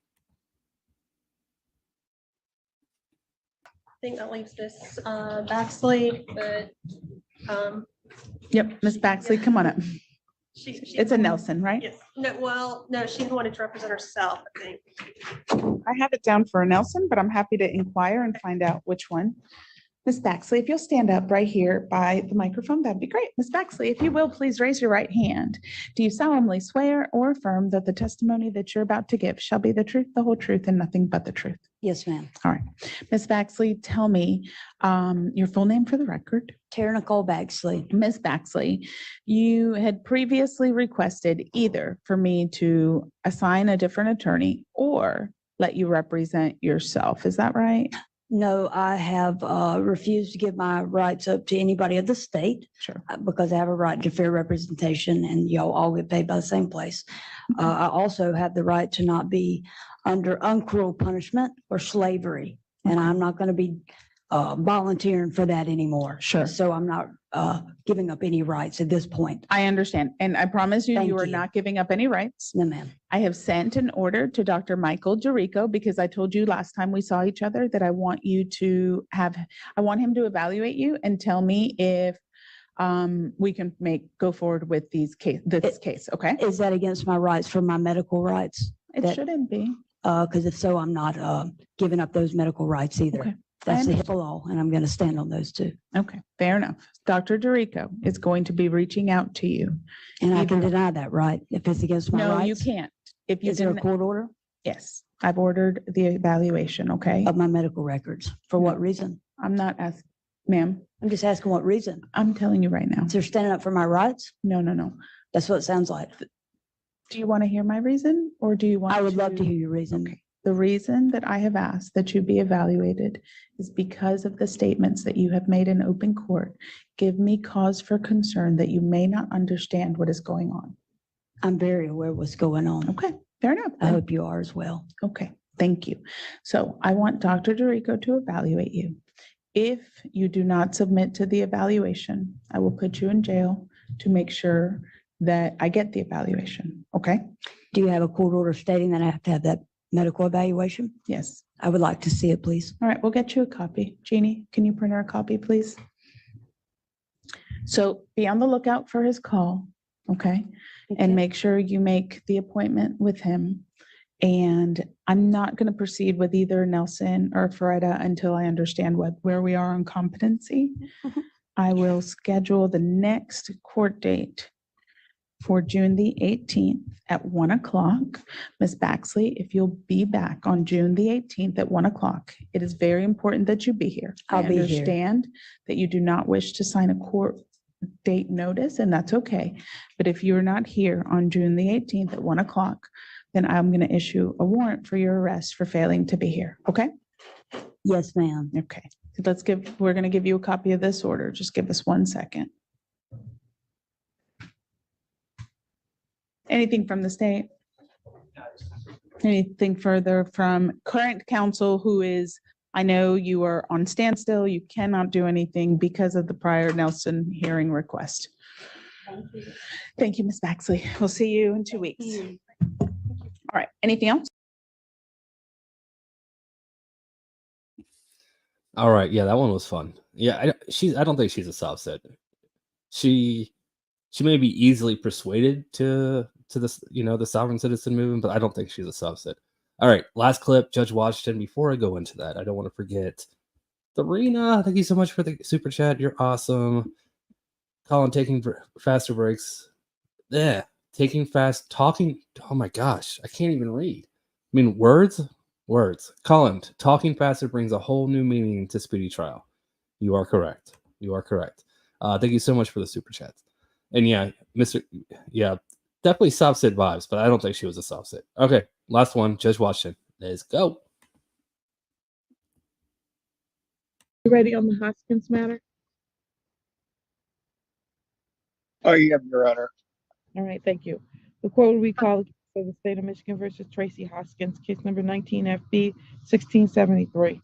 I think that leaves this Baxley, but Yep, Miss Baxley, come on up. It's a Nelson, right? yes, no, she wanted to represent herself, I think. I have it down for a Nelson, but I'm happy to inquire and find out which one. Miss Baxley, if you'll stand up right here by the microphone, that'd be great. Miss Baxley, if you will, please raise your right hand. Do you solemnly swear or affirm that the testimony that you're about to give shall be the truth, the whole truth, and nothing but the truth? Yes, ma'am. All right. Miss Baxley, tell me your full name for the record. Tara Nicole Baxley. Miss Baxley, you had previously requested either for me to assign a different attorney or let you represent yourself. Is that right? No, I have refused to give my rights up to anybody of the state. Sure. Because I have a right to fair representation and y'all all get paid by the same place. I also have the right to not be under uncruel punishment or slavery. And I'm not going to be volunteering for that anymore. Sure. So I'm not giving up any rights at this point. I understand. And I promise you, Thank you are you. not giving up any rights. No, ma'am. I have sent an order to Dr. Michael Jericho because I told you last time we saw each other that I want him to evaluate you and tell me if we can go forward with this case. Okay. Is that against my rights for my medical rights? It shouldn't be. Because if so, I'm not giving up those medical rights either. Okay. That's the HIPAA law, and I'm going to stand on those two. Okay, fair enough. Dr. Dorico is going to be reaching out to you. And I can deny that, right? If it's against my No, you rights? can't. If you Is there a didn't, court order yes, I've ordered the evaluation, okay? of my medical records? For what reason? I'm not asking, ma'am, I'm just asking what reason. I'm telling you right now. They're standing up for my rights? No, no, no. That's what it sounds like. Do you want to hear my reason or do you want? I would love to hear your reason. Okay. The reason that I have asked that you be evaluated is because of the statements that you have made in open court. Give me cause for concern that you may not understand what is going on. I'm very aware of what's going on. Okay, fair enough. I hope you are as well. Okay, thank you. So I want Dr. Dorico to evaluate you. If you do not submit to the evaluation, I will put you in jail to make sure that I get the evaluation, okay? Do you have a court order stating that I have to have that medical evaluation? Yes. I would like to see it, please. All right, we'll get you a copy. Jeannie, can you print her a copy, please? So be on the lookout for his call, okay? And make sure you make the appointment with him. And I'm not going to proceed with either Nelson or Feretta until I understand where we are on competency. I will schedule the next court date for June the 18th at 1 o'clock. Ms. Baxley, if you'll be back on June the 18th at 1 o'clock, it is very important that you be here. I'll be here. I understand that you do not wish to sign a court date notice, and that's okay. But if you're not here on June the 18th at 1 o'clock, then I'm going to issue a warrant for your arrest for failing to be here. Okay? Yes, ma'am. Okay. So we're going to give you a copy of this order. Just give us 1 second. Anything from the state? Anything further from current counsel who is, I know you are on standstill, you cannot do anything because of the prior Nelson hearing request. Thank you, Ms. Baxley. We'll see you in 2 weeks. All right, anything else? All right, yeah, that one was fun. Yeah, I don't think she's a soft set. She may be easily persuaded to this, the sovereign citizen movement, but I don't think she's a subset. All right, last clip, Judge Washington. Before I go into that, I don't want to forget Serena. Thank you so much for the super chat. You're awesome. Colin taking faster breaks. Yeah, talking. Oh my gosh, I can't even read. I mean, words. Colin, talking faster brings a whole new meaning to speedy trial. You are correct. Thank you so much for the super chats. And yeah, definitely soft sit vibes, but I don't think she was a soft sit. Okay, last one, Judge Washington. Let's go. You ready on the Hoskins matter? I am, Your Honor. All right, thank you. The court will recall for the state of Michigan versus Tracy Hoskins, case number 19 FB 1673.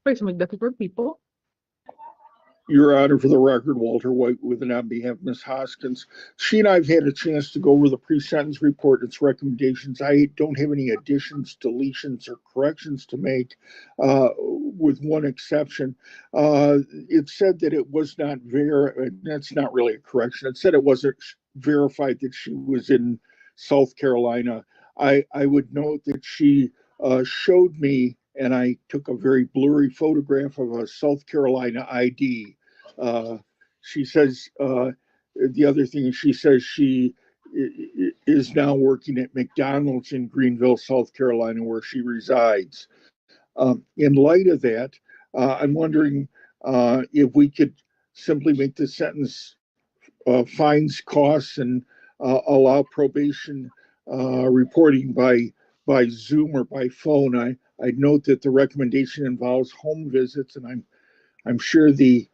Wait, somebody looking for people. Your Honor, for the record, Walter White with and on behalf of Ms. Hoskins. She and I've had a chance to go over the pre-sentence report, its recommendations. I don't have any additions, deletions, or corrections to make, with one exception. It said that it was not that's not really a correction. It said it wasn't verified that she was in South Carolina. I would note that she showed me, and I took a very blurry photograph of a South Carolina ID. She says, the other thing is she says she is now working at McDonald's in Greenville, South Carolina, where she resides. In light of that, I'm wondering if we could simply make the sentence fines, costs, and allow probation reporting by Zoom or by phone. I'd note that the recommendation involves home visits, and I'm sure the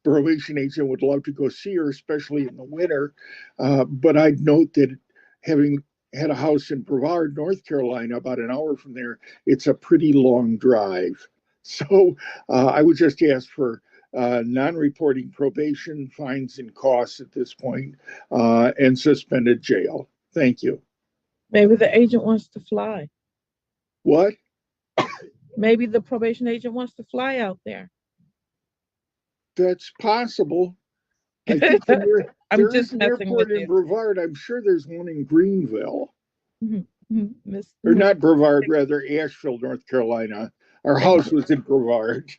probation agent would love to go see her, especially in the winter. But I'd note that having had a house in Brevard, North Carolina, about an hour from there, it's a pretty long drive. So I would just ask for non-reporting probation, fines, and costs at this point, and suspended jail. Thank you. Maybe the agent wants to fly. What? Maybe the probation agent wants to fly out there. That's possible. I think there is an airport in Brevard. I'm sure there's one in Greenville. Mm-hmm. Miss, Or not Brevard, rather Asheville, North Carolina. Our house was in Brevard.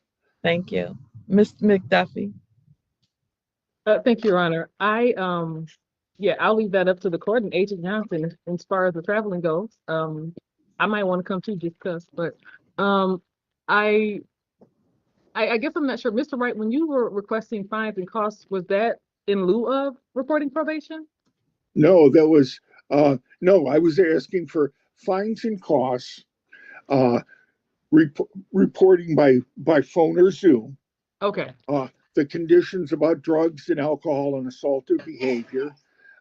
thank you. Ms. McDuffie. Thank you, Your Honor. Yeah, I'll leave that up to the court and Agent Johnson as far as the traveling goes. I might want to come too just because, but I guess I'm not sure. Mr. Wright, when you were requesting fines and costs, was that in lieu of reporting probation? No, that was, no, I was asking for fines and costs, reporting by phone or Zoom. Okay. The conditions about drugs and alcohol and assaultive behavior.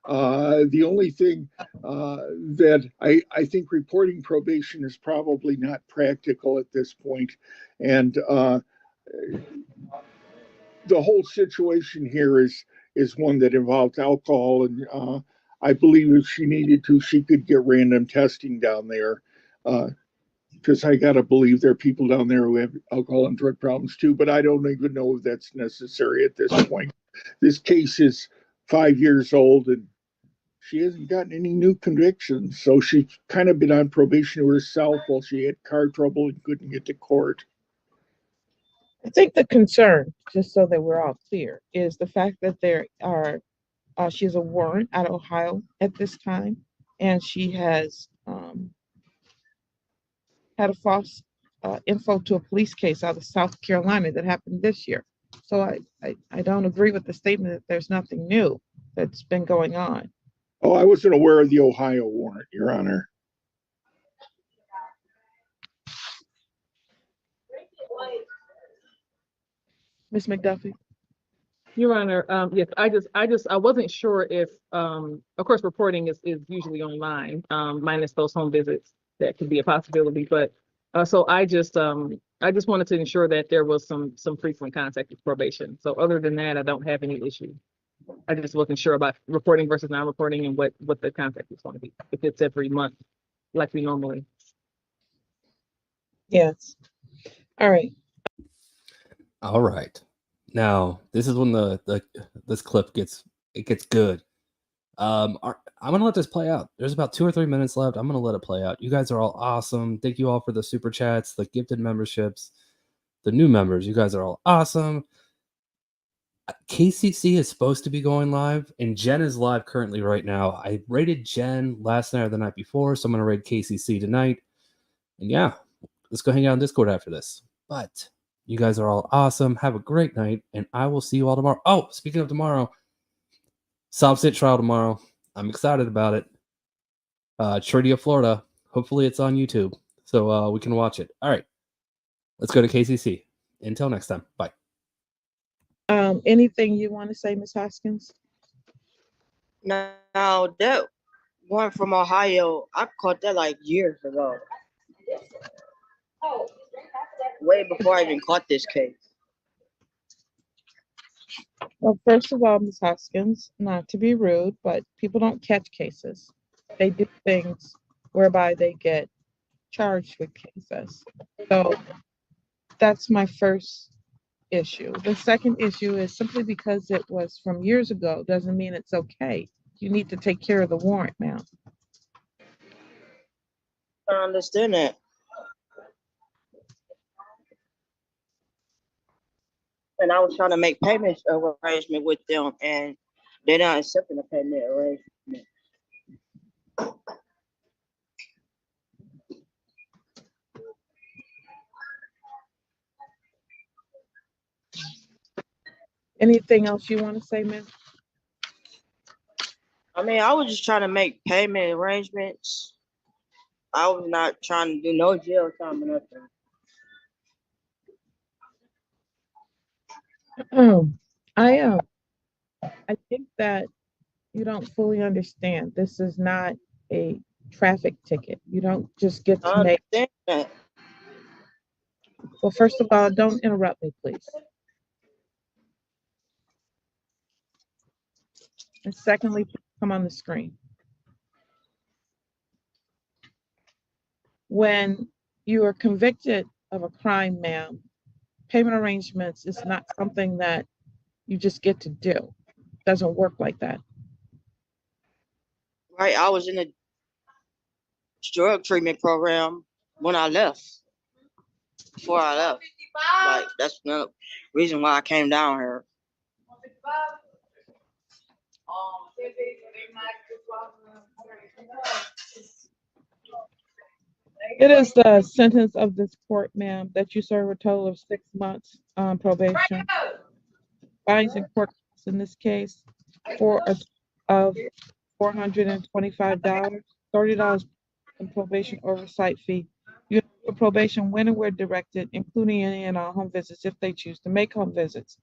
The only thing that I think reporting probation is probably not practical at this point. And the whole situation here is one that involves alcohol. And I believe if she needed to, she could get random testing down there. Because I got to believe there are people down there who have alcohol and drug problems too, but I don't even know if that's necessary at this point. This case is 5 years old and she hasn't gotten any new convictions. So she's kind of been on probation herself while she had car trouble and couldn't get to court. I think the concern, just so that we're all clear, is the fact that there are, she has a warrant out of Ohio at this time, and she has had a false info to a police case out of South Carolina that happened this year. So I don't agree with the statement that there's nothing new that's been going on. Oh, I wasn't aware of the Ohio warrant, Your Honor. Ms. McDuffie. Your Honor, yes, I wasn't sure if, of course, reporting is usually online, minus those home visits. That could be a possibility, but so I just wanted to ensure that there was some frequent contact with probation. So other than that, I don't have any issue. I just wasn't sure about reporting versus non-reporting and what the contact is going to be, if it's every month like we normally. Yes. All right. All right. Now this is when this clip gets good. I'm gonna let this play out. There's about 2 or 3 minutes left. I'm gonna let it play out. You guys are all awesome. Thank you all for the super chats, the gifted memberships, the new members. You guys are all awesome. KCC is supposed to be going live, and Jen is live currently right now. I rated Jen last night or the night before, so I'm gonna raid KCC tonight. And yeah, let's go hang out on Discord after this. But you guys are all awesome. Have a great night, and I will see you all tomorrow. Oh, speaking of tomorrow, Sob State trial tomorrow. I'm excited about it. Treaty of Florida. Hopefully it's on YouTube so we can watch it. All right. Let's go to KCC. Until next time. Bye. Anything you want to say, Ms. Hoskins? Now, that one from Ohio, I caught that like years ago. Way before I even caught this case. Well, first of all, Ms. Hoskins, not to be rude, but people don't catch cases. They do things whereby they get charged with cases. So that's my first issue. The second issue is simply because it was from years ago doesn't mean it's okay. You need to take care of the warrant now. I understand that. And I was trying to make payment arrangement with them, and they're not accepting the payment arrangement. Anything else you want to say, ma'am? I mean, I was just trying to make payment arrangements. I was not trying to do no jail time or nothing. I think that you don't fully understand. This is not a traffic ticket. You don't just get to make. That. Well, first of all, don't interrupt me, please. And secondly, come on the screen. When you are convicted of a crime, ma'am, payment arrangements is not something that you just get to do. It doesn't work like that. Right, I was in a drug treatment program when I left. Before I left. Like, that's the reason why I came down here. It is the sentence of this court, ma'am, that you serve a total of 6 months probation. Fines in court costs in this case of $425, $30 in probation oversight fee. You have probation when and where directed, including any and all home visits if they choose to make home visits.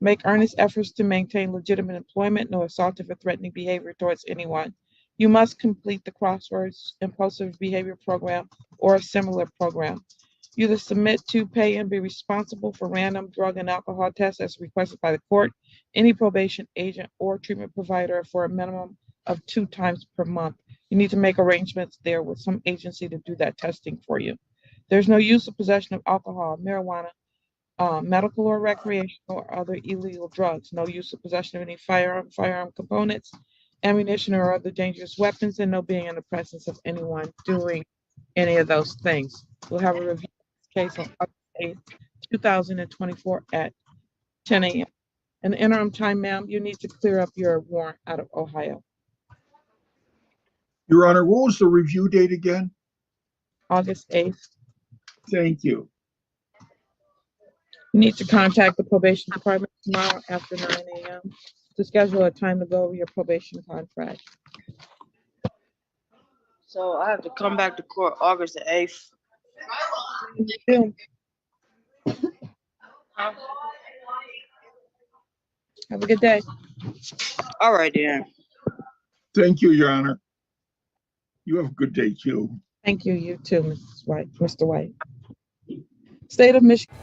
Make earnest efforts to maintain legitimate employment, no assaultive or threatening behavior towards anyone. You must complete the Crosswords Impulsive Behavior Program or a similar program. You either submit to, pay, and be responsible for random drug and alcohol tests as requested by the court, any probation agent or treatment provider for a minimum of 2 times per month. You need to make arrangements there with some agency to do that testing for you. There's no use of possession of alcohol, marijuana, medical or recreational or other illegal drugs. No use of possession of any firearm components, ammunition or other dangerous weapons, and no being in the presence of anyone doing any of those things. We'll have a review of this case on August 8th, 2024 at 10 a.m. In the interim time, ma'am, you need to clear up your warrant out of Ohio. Your Honor, what was the review date again? August 8th. Thank you. You need to contact the probation department tomorrow after 9 a.m. to schedule a time to go over your probation contract. So I have to come back to court August the 8th. Have a good day. All right, then. Thank you, Your Honor. You have a good day, too. Thank you. You too, Mrs. White, Mr. White. State of Michigan.